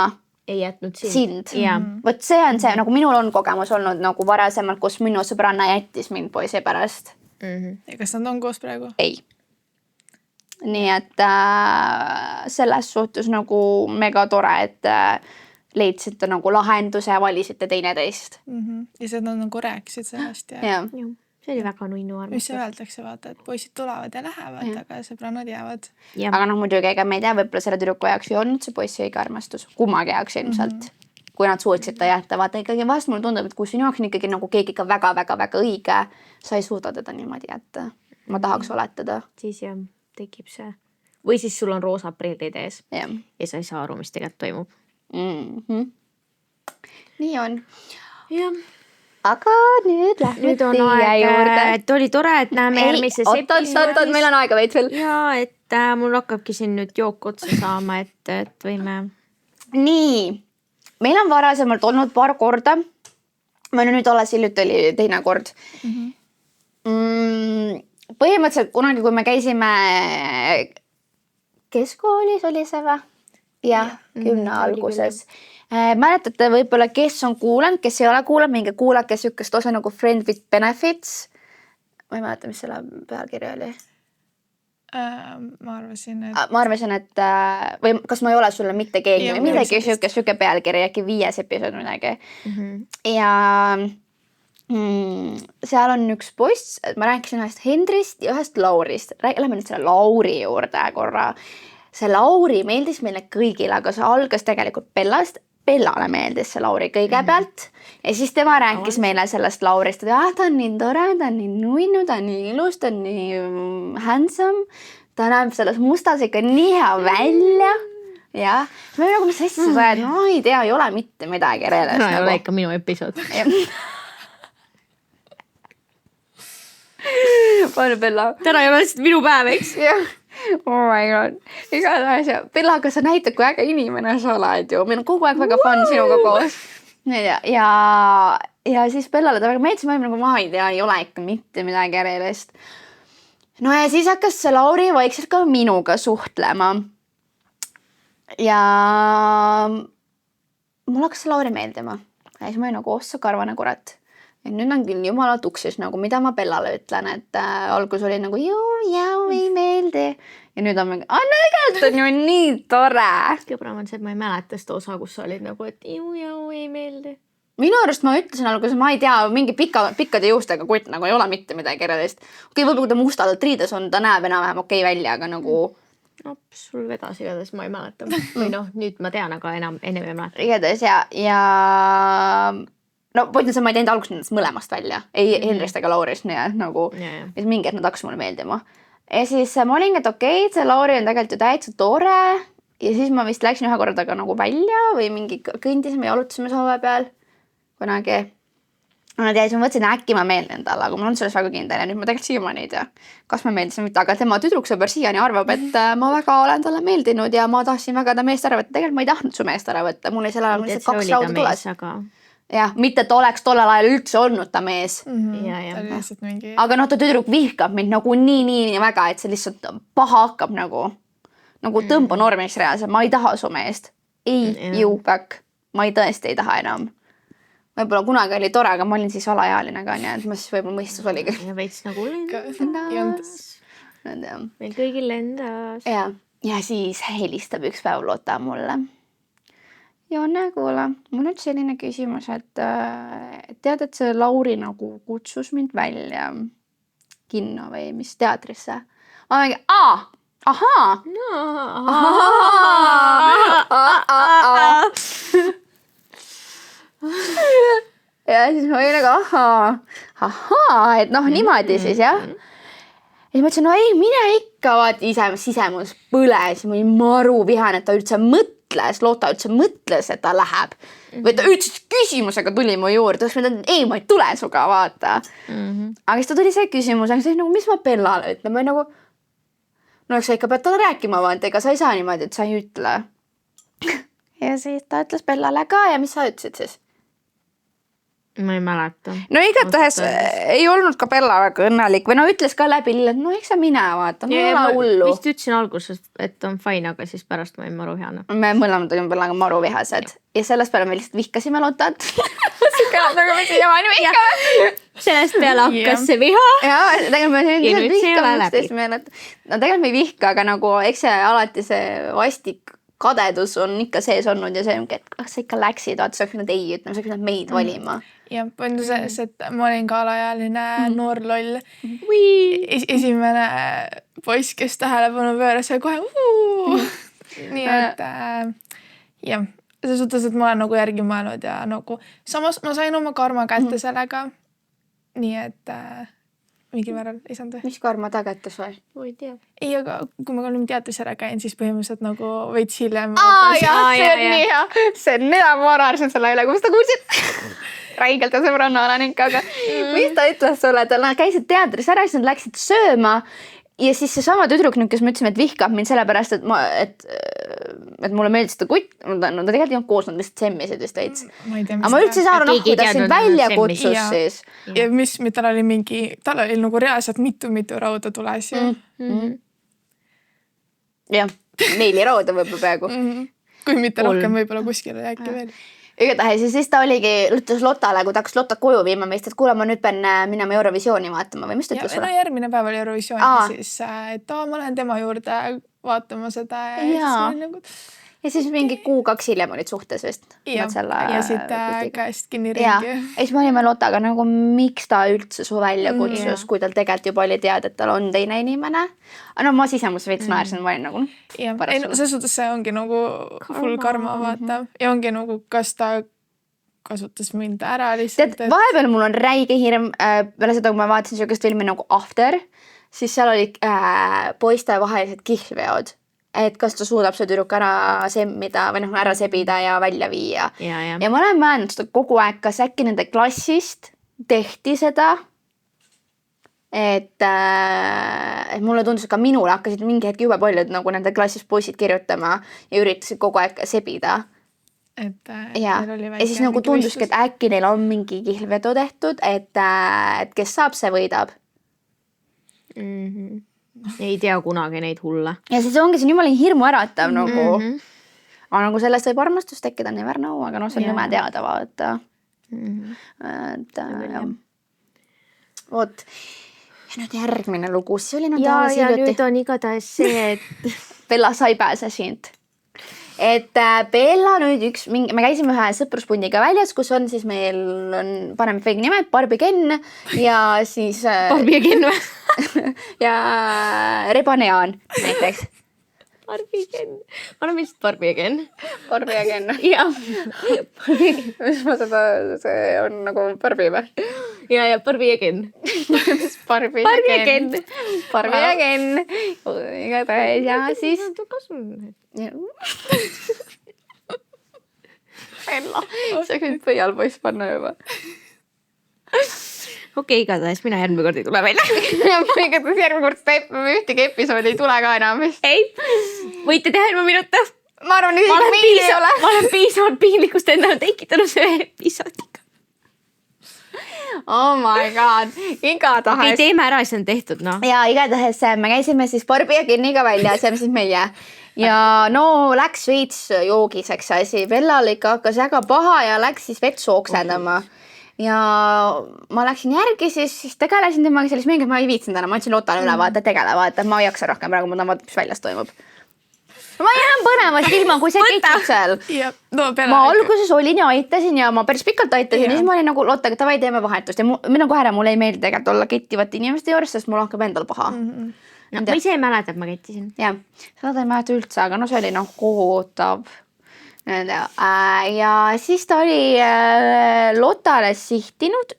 ei jätnud sind. Jah. Vot see on see, nagu minul on kogemus olnud nagu varasemalt, kus minu sõbranna jättis mind poisi pärast. Ja kas nad on koos praegu? Ei. Nii et selles suhtes nagu mega tore, et leidsite nagu lahenduse ja valisite teineteist. Ja see nad nagu rääkisid sellest ja Ja. see oli väga nunnu armastus. mis see öeldakse, vaata, et poisid tulevad ja lähevad, aga sõbrannad jäävad. Aga noh, muidugi ega me ei tea, võib-olla selle tüdruku jaoks ei olnud see poissi õige armastus. Kummagi jaoks ilmselt. Kui nad suutsid ta jätta, vaata ikkagi vahest mulle tundub, et kui sinu jaoks on ikkagi nagu keegi ikka väga-väga-väga õige, sa ei suuda teda niimoodi jätta. Ma tahaks oletada. Siis jah, tekib see. Või siis sul on roosa prillid ees Ja. ja sa ei saa aru, mis tegelikult toimub. Nii on. jah. Aga nüüd lähme Nüüd on teie aeg, juurde. et oli tore, et näeme järgmises oot, meil on aega veits veel. Ja et mul hakkabki siin nüüd jook otsa saama, et võime. Nii, meil on varasemalt olnud paar korda. Ma nüüd alles hiljuti oli teine kord. Põhimõtteliselt kunagi, kui me käisime keskkoolis, oli see või? Jah, 10 alguses. Mäletate võib-olla, kes on kuulanud, kes ei ole kuulanud, minge kuulake sükest osa nagu Friend with Benefits. Ma ei mäleta, mis selle pealkirja oli. Ma arvasin, et Ma arvasin, et või kas ma ei ole sulle mitte keegi Jah, või midagi sellist. siuke pealkiri, äkki 5 episood midagi. Ja seal on üks poiss, ma rääkisin ühest Hendrist ja ühest Laurist. Lähme nüüd selle Lauri juurde korra. See Lauri meeldis meile kõigile, aga see algas tegelikult Bellast. Bellale meeldis see Lauri kõigepealt ja siis tema rääkis meile sellest Laurist, et ta on nii tore, ta on nii nunnu, ta on nii ilus, ta on nii handsome, ta näeb selles mustas ikka nii hea välja. jah, ma nagu, mis asja sa ajad, ma ei tea, ei ole mitte midagi reaalselt. täna ei ole ikka minu episood. Pane Bella. täna ei ole lihtsalt minu päev, eks? jah, oh my god. Igatahes ja Bella, aga sa näitad, kui äge inimene sa oled ju. Meil on kogu aeg väga fun sinuga koos. Ja siis Bellale ta väga meeldis, ma olin nagu, ma ei tea, ei ole ikka mitte midagi järelist. No ja siis hakkas see Lauri vaikselt ka minuga suhtlema. Ja mul hakkas see Lauri meeldima. Ja siis ma olin nagu, ossa karvane kurat. Ja nüüd on küll jumala tuksis, nagu mida ma Bellale ütlen, et algus oli nagu jau, ei meeldi. Ja nüüd on mingi, tegelikult on ju nii tore. Kõbram on see, et ma ei mäleta seda osa, kus sa olid nagu, et jau, ei meeldi. Minu arust ma ütlesin alguses, ma ei tea, mingi pikkade juustega kutt nagu ei ole mitte midagi järelist. Okei, võib-olla kui ta mustalt riides on, ta näeb enam-vähem okei välja, aga nagu... No, sul vedas igatahes, ma ei mäleta. Või noh, nüüd ma tean, aga ennem ei mäleta. Igatahes ja... No pointin see, ma ei teinud alguses nendest mõlemast välja. Ei Henrist ega Laurist, nii et nagu... Mingi, et nad hakkas mulle meeldima. Ja siis ma olingi, et okei, see Lauri on tegelikult ju täitsa tore. Ja siis ma vist läksin ühe kordaga nagu välja või mingi kõndisime ja jalutasime soove peal. Kunagi. Ja siis ma mõtlesin, äkki ma meeldin talle, aga mul on selles väga kindel ja nüüd ma tegelikult siiamaani ei tea, kas ma meeldisin mitte, aga tema tüdruksõber siiani arvab, et ma väga olen talle meeldinud ja ma tahtsin väga ta meest ära võtta. Tegelikult ma ei tahtnud su meest ära võtta, mul oli selle ajal lihtsalt 2 lauda tules. Jah, mitte et oleks tollel ajal üldse olnud ta mees. Aga noh, ta tüdruk vihkab mind nagu nii väga, et see lihtsalt paha hakkab nagu tõmba normiks reaalselt. Ma ei taha su meest. Ei, you back. Ma ei tõesti ei taha enam. Võib-olla kunagi oli tore, aga ma olin siis alaealine ka, nii et ma siis võib-olla mõistus oli küll. Ja veits nagu lendas. Meil kõigil lendas. Ja siis helistab üks päev Lotta mulle. Joone, kuule, mul on selline küsimus, et tead, et see Lauri nagu kutsus mind välja kinno või mis teatrisse. Ma mingi, ahaa. Ja siis ma olin nagu, ahaa, et noh, niimoodi siis, jah. Ja siis ma ütlesin, no ei, mine ikka, vaat ise sisemus põles. Ma olin maru vihane, et ta üldse Lotta üldse mõtles, et ta läheb. Või ta üldse küsimusega tuli mu juurde. Ta ütles, ei, ma ei tule suga, vaata. Aga siis ta tuli see küsimus, aga siis nagu, mis ma Bellale ütlen? Ma nagu, no eks sa ikka pead talle rääkima, vaata, ega sa ei saa niimoodi, et sa ei ütle. Ja siis ta ütles Bellale ka ja mis sa ütlesid siis? Ma ei mäleta. No igatahes ei olnud ka Bella väga õnnelik või no ütles ka läbi lille, et no eks sa mine vaata, no ei ole hullu. Vist ütlesin alguses, et on fine, aga siis pärast ma olin maru vihane. Me mõlemad olime Bellaga maru vihased ja sellest peale me lihtsalt vihkasime Lotat. Nagu me siiamaani vihkame. Sellest peale hakkas see viha. Ja tegelikult me nüüd see ei ole läbi. No tegelikult me ei vihka, aga nagu eks see alati see vastik kadedus on ikka sees olnud ja see ongi, et kas sa ikka läksid, vaata, sa oleks pidanud ei ütlema, sa oleks pidanud meid valima. Ja point on selles, et ma olin ka alaealine noor loll. Esimene poiss, kes tähelepanu pööras ja kohe Nii et jah, see suhtes, et ma olen nagu järgi mõelnud ja nagu samas ma sain oma karma kätte sellega. Nii et mingi määral ei saanud. Mis karma ta kättes või? Või tea. Ei, aga kui ma olin teatris ära käin, siis põhimõtteliselt nagu veits hiljem. See on nii hea. See on nii hea, ma arvasin selle üle, kus ta kuulsid. Räigelt ja sõbranna olen ikka, aga mis ta ütles sulle, et nad käisid teatris ära, siis nad läksid sööma ja siis see sama tüdruk, kes me ütlesime, et vihkab mind sellepärast, et mulle meeldis ta kutt, no ta tegelikult ei olnud koos, nad lihtsalt semmisid vist veits. Aga ma üldse ei saa aru, kui ta sind välja kutsus siis. Ja mis tal oli nagu reaalselt mitu rauda tules ju. Jah, 4 rauda võib-olla peaaegu. Kui mitte rohkem võib-olla kuskile äkki veel. Igatahes ja siis ta oligi, ütles Lottale, kui ta hakkas Lotat koju viima meist, et kuule, ma nüüd pean minema Eurovisiooni vaatama või mis ta ütles sulle? No järgmine päev oli Eurovisiooni siis, et ma lähen tema juurde vaatama seda ja siis mingi 2 hiljem olid suhtes vist. Ja siit käest kinni ringi. Ja siis me olime Lottaga nagu, miks ta üldse su välja kutsus, kui tal tegelikult juba oli teada, et tal on teine inimene. No ma sisemus veits naersin, ma olin nagu selles suhtes see ongi nagu full karma, vaata. Ja ongi nagu, kas ta kasutas mind ära lihtsalt. Vahepeal mul on räige hirm, peale seda, kui ma vaatasin sellist filmi nagu After, siis seal oli poiste vahelised kihlveod. et kas ta suudab see tüdruk ära semmida või noh, ära sebida ja välja viia. Ja. Ja ma olen mõelnud seda kogu aeg, kas äkki nende klassist tehti seda, et mulle tundus, et ka minule hakkasid mingi hetk jube paljud nagu nende klassis poisid kirjutama ja üritasid kogu aeg sebida. Ja siis nagu tunduski, et äkki neil on mingi kihlvedu tehtud, et kes saab, see võidab. Ei tea kunagi neid hulle. Ja siis ongi see jumala hirmu äratav nagu. Aga nagu sellest võib armastust tekkida, never know, aga no see on nõme teada vaata. Et vot. Ja nüüd järgmine lugu, see oli ja nüüd on igatahes see, et Bella sai pääse sind. Et Bella nüüd me käisime ühe sõpruspundiga väljas, kus on siis meil paneme fake nimed, Barbie Ken ja siis Barbie ja Ken või? ja Rebanean näiteks. Barbie Ken. Ma olen vist Barbie ja Ken. Barbie ja Ken. Ja. Mis ma see on nagu Barbie või? Ja Barbie ja Ken. Barbie ja Ken. Barbie ja Ken. Igatahes ja siis Bella, sa võid pöial poiss panna juba. Okei, igatahes mina järgmine kord ei tule välja. Igatahes järgmine kord ühtegi episoodi ei tule ka enam vist. Ei, võite teha ilma minuta. Ma arvan, et meil ei ole. Ma olen piisavalt piinlikkust endale tekitanud selle episoodiga. Oh my god, igatahes. Okei, teeme ära, siis on tehtud, noh. Ja igatahes me käisime siis Barbie ja Keniga välja, see on siis meie. Ja no läks veits joogiseks asi. Bellal ikka hakkas väga paha ja läks siis vetsu oksendama. Ja ma läksin järgi, siis tegelesin temaga sellist mingi, ma ei viitsin täna, ma ütlesin Lottale üle, vaata, tegele, vaata, ma ei jaksa rohkem praegu, ma tahan vaadata, mis väljas toimub. Ma jään põnevast ilma, kui see ketib seal. Ma alguses olin ja aitasin ja ma päris pikalt aitasin ja siis ma olin nagu Lottaga, davai teeme vahetust ja mina kohe mulle ei meeldi tegelikult olla kettivate inimeste juures, sest mul hakkab endal paha. No, ma ise ei mäleta, et ma kettisin. Jah, seda ei mäleta üldse, aga no see oli noh kohutav. Ja siis ta oli Lottale pihtinud,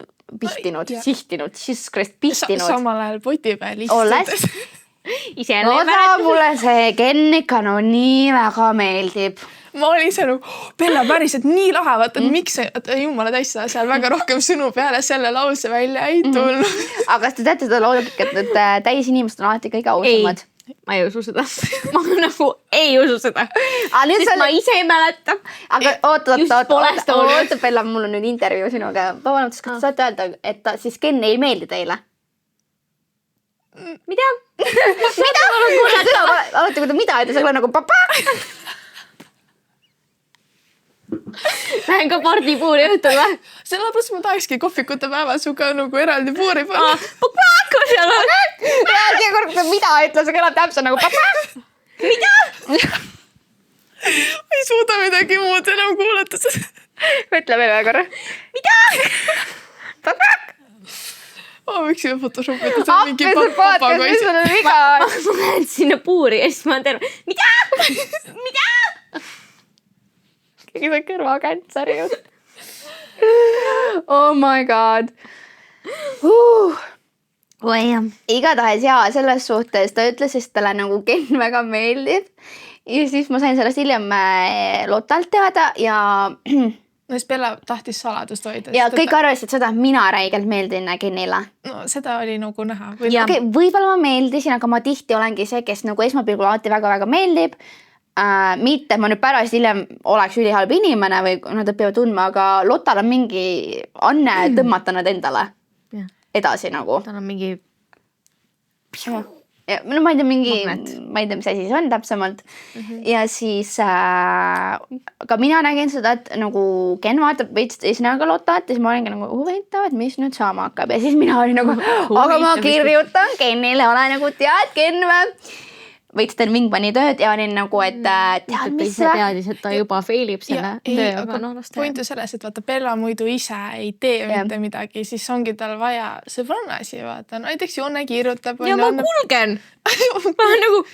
samal ajal poti peal olles. Lotta mulle see Ken ikka no nii väga meeldib. Ma olin seal nagu, Bella päriselt nii lahe, vaata, et miks jumala täis seal väga rohkem sõnu peale selle lause välja ei tulnud. Aga kas te teate seda loogikat, et täis inimesed on alati kõige ausamad? Ma ei usu seda. Ma nagu ei usu seda. Sest ma ise ei mäleta. Aga oota, Bella, mul on nüüd intervjuu sinuga. Vabandust, kas te saate öelda, et siis Ken ei meeldi teile? Mida? Alati, kui ta mida ütles, aga nagu papa. Lähen ka pardipuuri õhtul või? Sellepärast ma tahakski kohvikute päeval suga nagu eraldi puuri panna. Papa, seal on. Mida ütles, aga elab täpselt nagu papa. Mida? Ma ei suuda midagi muud enam kuulata. Ütle veel ühe korra. Mida? Papa. Ma võiksime Photoshopida, see on mingi papagois. Ma lähen sinna puuri ja siis ma olen terve. Mida? Keegi see kõrvakantsari jutt. Oh my god. Igatahes jaa, selles suhtes ta ütles, et talle nagu Ken väga meeldib. Ja siis ma sain sellest hiljem Lottalt teada ja... No siis Bella tahtis saladust hoida. Ja kõik arvasid seda, et mina räigelt meeldin Kenile. No seda oli nagu näha. Võib-olla ma meeldisin, aga ma tihti olengi see, kes nagu esmapilgul alati väga-väga meeldib. Mitte, ma nüüd pärast hiljem oleks ülihalb inimene või nad õpivad tundma, aga Lottal on mingi anne tõmmata nad endale edasi nagu. Tal on mingi... No ma ei tea, mis asi see on täpsemalt. Ja siis ka mina nägin seda, et nagu Ken vaatab veits eesnäoga Lottat ja siis ma olengi nagu huvitav, et mis nüüd saama hakkab. Ja siis mina olin nagu, aga ma kirjutan Kenile, ole nagu tead Ken või? Veits teen Wingmani tööd ja olin nagu, et tead mis või? Teadis, et ta juba failib selle töö, aga noh, las point on selles, et vaata Bella muidu ise ei tee mitte midagi, siis ongi tal vaja sõbrannasi, vaata. Näiteks Jonne kirjutab. Ja ma kulgen. Ma olen nagu...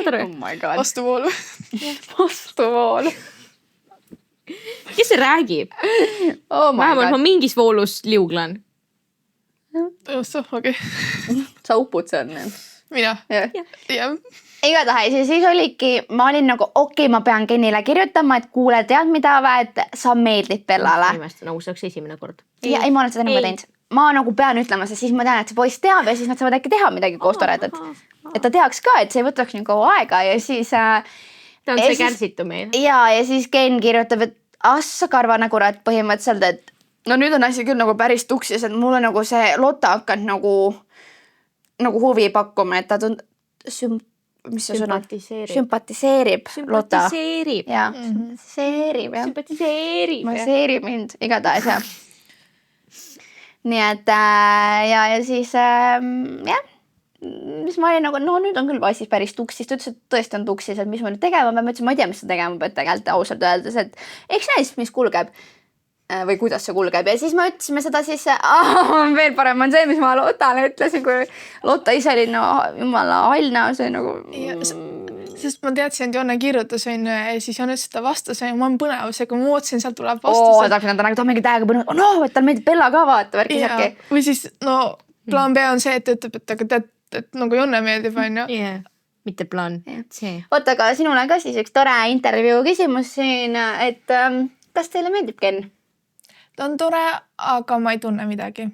Oh my god. Vastuvoolu. Vastuvoolu. Kes see räägib? Vähemalt ma mingis voolus liuglan. Okei. Sa upud see on. mina. jah. igatahes ja siis oligi, ma olin nagu okei, ma pean Kenile kirjutama, et kuule, tead mida või, et sa meeldid Bellale. ma imestan, nagu see oleks esimene kord. ja ei, ma olen seda niimoodi teinud. Ma nagu pean ütlema, sest siis ma tean, et see poiss teab ja siis nad saavad äkki teha midagi koos toredat. Et ta teaks ka, et see ei võtaks nii kaua aega ja siis... ta on see kärsitu meil. Ja siis Ken kirjutab, et assa karvane kurat põhimõtteliselt, et no nüüd on asi küll nagu päris tuksis, et mulle nagu see Lotta hakanud nagu huvi pakkuma, et ta mis see sõna? Sümpatiseerib Lotta. Sümpatiseerib. Jah, sümpatiseerib, jah. Sümpatiseerib. Masseerib mind igatahes, jah. Nii et ja siis jah, mis ma olin nagu, no nüüd on küll vassis päris tuksis, ta ütles, et tõesti on tuksis, et mis ma nüüd tegema pean, ma ütlesin, ma ei tea, mis sa tegema pead tegelikult ausalt öeldes, et eks näis, mis kulgeb või kuidas see kulgeb ja siis me ütlesime seda siis, veel parem on see, mis ma Lottale ütlesin, kui Lotta ise oli no jumala hall näos või nagu... Sest ma teadsin, et Jonne kirjutas ja siis Jonne ütles, et ta vastas ja ma olen põnevusega, ma ootasin, sealt tuleb vastus. Ta nagu mingit aega põnev, et tal meeldib Bella ka vaata, värki. Või siis, no plaan B on see, et ütleb, et aga tead, et nagu Jonne meeldib, on ju. Mitte plaan, see. Oota, aga sinul on ka siis üks tore intervjuu küsimus siin, et kas teile meeldib Ken? Ta on tore, aga ma ei tunne midagi.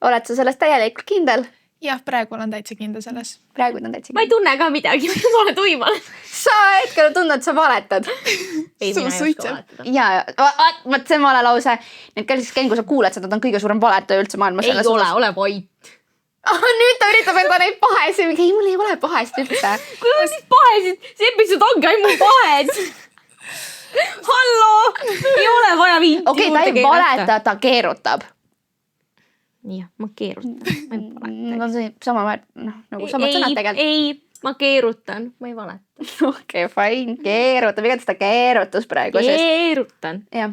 Oled sa sellest täielikult kindel? Jah, praegu olen täitsa kindel selles. Praegu on täitsa kindel. Ma ei tunne ka midagi, ma olen tuimal. Sa hetkel tundnud, et sa valetad. Ei, mina ei oska valetada. Jaa, vaat see vale lause. Need ka siis Ken, kui sa kuuled seda, ta on kõige suurem valetaja üldse maailmas. Ei ole vait. Nüüd ta üritab enda neid pahesid. Ei, mul ei ole pahest üldse. Kui on siis pahesid, see episood ongi ainult mu pahed. Hallo! Ei ole vaja vinti okei, ta ei valeta, ta keerutab. Jah, ma keerutan. Ma ei valeta. No see sama väärt, nagu samad sõnad tegelikult. Ei, ma keerutan. Ma ei valeta. Okei, fine, keerutab. Igatahes ta keerutus praegu. Keerutan. Jah.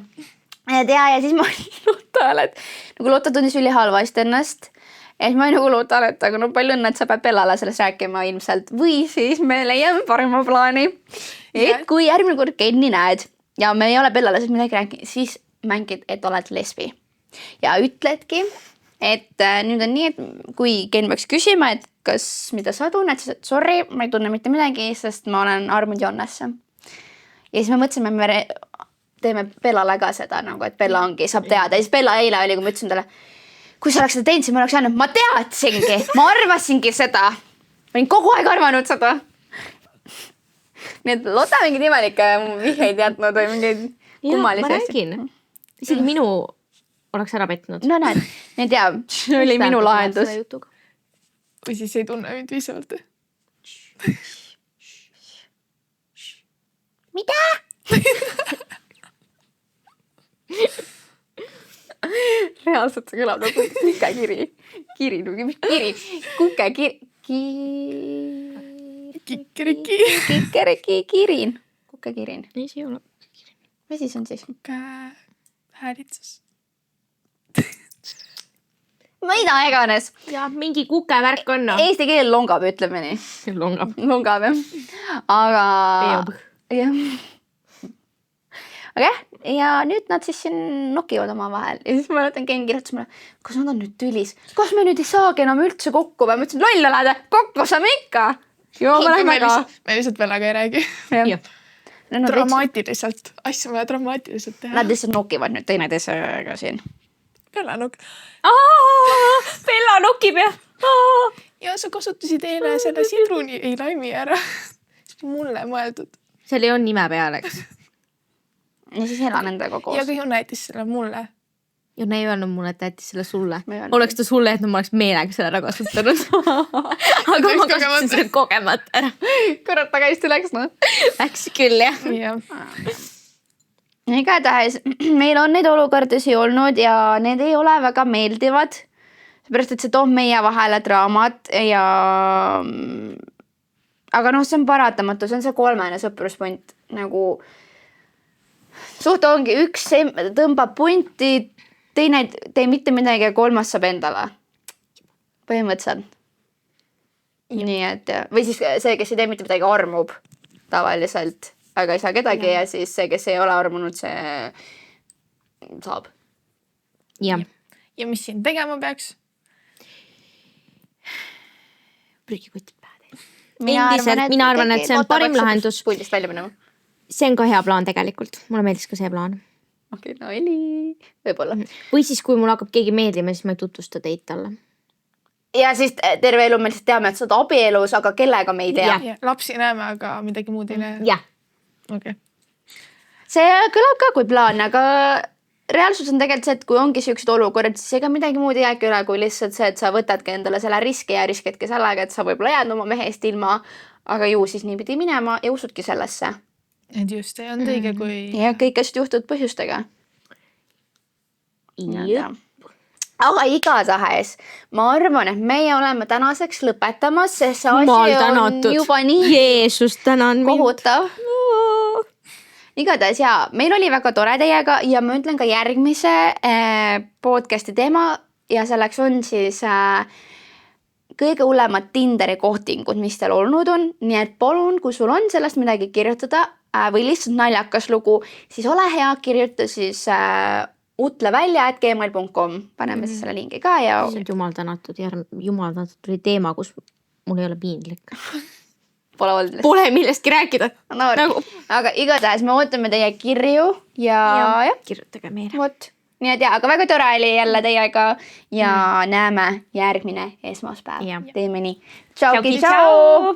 Ja siis ma olin Lottale, et nagu Lotta tundis ülihalvasti ennast. Ja siis ma olin nagu Lottale, et aga no palju õnne, et sa pead Bellale sellest rääkima ilmselt. Või siis me leiame parema plaani. Et kui järgmine kord Kenni näed ja me ei ole Bellale siis midagi rääkinud, siis mängid, et oled lesbi. Ja ütledki, et nüüd on nii, et kui Ken peaks küsima, et kas mida sa tunned, siis et sorry, ma ei tunne mitte midagi, sest ma olen armunud Jonnesse. Ja siis me mõtlesime, me teeme Bellale ka seda, nagu, et Bella ongi, saab teada. Ja siis Bella eile oli, kui ma ütlesin talle, kui sa oleks seda teinud, siis ma oleks jäänud, ma teadsingi, ma arvasingi seda. Ma olin kogu aeg arvanud seda. Nii et Lotta mingid imelikke vihjeid jätnud või mingeid kummalisi asju. Ma räägin. Isegi minu oleks ära petnud. No näed, nii et jah, see oli minu lahendus. Või siis ei tunne mind piisavalt. Mida? Reaalselt see kõlab nagu kukekiri. Kikeriki. Kikeriki kirin. Kukekirin. Ei, see ei ole. Mis siis on siis? Häälitsus. Mida iganes. Ja mingi kukevärk on. Eesti keel longab, ütleme nii. Longab. Longab, jah. Aga... Peob. Jah. Aga ja nüüd nad siis siin nokivad oma vahel. Ja siis ma mõtlen, Ken kirjutas mulle, kas nad on nüüd tülis? Kas me nüüd ei saagi enam üldse kokku? Ma mõtlesin, loll oled, kokku saame ikka. Joo, ma lähme ka. Me lihtsalt Bellaga ei räägi. Dramaatiliselt. Asja vaja dramaatiliselt teha. Nad lihtsalt nokivad nüüd teineteisega siin. Bella nokk. Bella nokib ja. Ja sa kasutasid eile selle sidruni ei laimi ära. See on mulle mõeldud. Seal ei on nime peal, eks. Ja siis elan endaga koos. Ja kui Jonne jättis selle mulle. Jonne ei öelnud mulle, et ta jättis selle sulle. Oleks ta sulle, et ma oleks meelega selle ära kasutanud. Aga ma kasutasin selle kogemata ära. Kurat, aga hästi läks, no. Läks küll, jah. Igatahes meil on neid olukordusi olnud ja need ei ole väga meeldivad. Seepärast, et see toob meie vahele draamat ja... Aga noh, see on paratamatu, see on see 3. sõpruspunt. Nagu... Suht ongi üks tõmbab punti, teine tee mitte midagi ja 3. saab endale. Põhimõtteliselt. Nii et, või siis see, kes ei tee mitte midagi, armub tavaliselt, aga ei saa kedagi ja siis see, kes ei ole armunud, see saab. Ja mis siin tegema peaks? Prügikott Endiselt, mina arvan, et see on parim lahendus. Puldist välja minema. See on ka hea plaan tegelikult. Mulle meeldis ka see plaan. Okei, no oli. Võib-olla. Või siis, kui mul hakkab keegi meeldima, siis ma ei tutvusta teid talle. Ja siis terve elu me lihtsalt teame, et sa oled abielus, aga kellega me ei tea. Ja, lapsi näeme, aga midagi muud ei näe. Jah. Okay. See kõlab ka kui plaan, aga reaalsus on tegelikult see, et kui ongi siuksed olukorrad, siis ega midagi muud ei jäägi üle, kui lihtsalt see, et sa võtadki endale selle riski ja riskidki sellega, et sa võib-olla jääd oma mehest ilma, aga ju siis nii pidi minema ja usudki sellesse. Et just, ei olnud õige, kui... Ja kõik asjad juhtuvad põhjustega. Jep. Aga igatahes, ma arvan, et meie oleme tänaseks lõpetamas, sest see Jumal asi on tänatud. juba nii Jeesus, tänan mind. kohutav. Igatahes jaa, meil oli väga tore teiega ja ma ütlen ka järgmise podcasti teema ja selleks on siis kõige hullemad Tinderi kohtingud, mis teil olnud on. Nii et palun, kui sul on sellest midagi kirjutada või lihtsalt naljakas lugu, siis ole hea, kirjuta siis utlevälja@gmail.com. Paneme siis selle lingi ka ja... Jumal tänatud tuli teema, kus mul ei ole piinlik. Pole olnud. Pole millestki rääkida. No, aga igatahes me ootame teie kirju ja kirjutage meile. Vot. Nii et aga väga tore oli jälle teiega ja näeme järgmine esmaspäev. Ja. Teeme nii. Tšauki, tšau!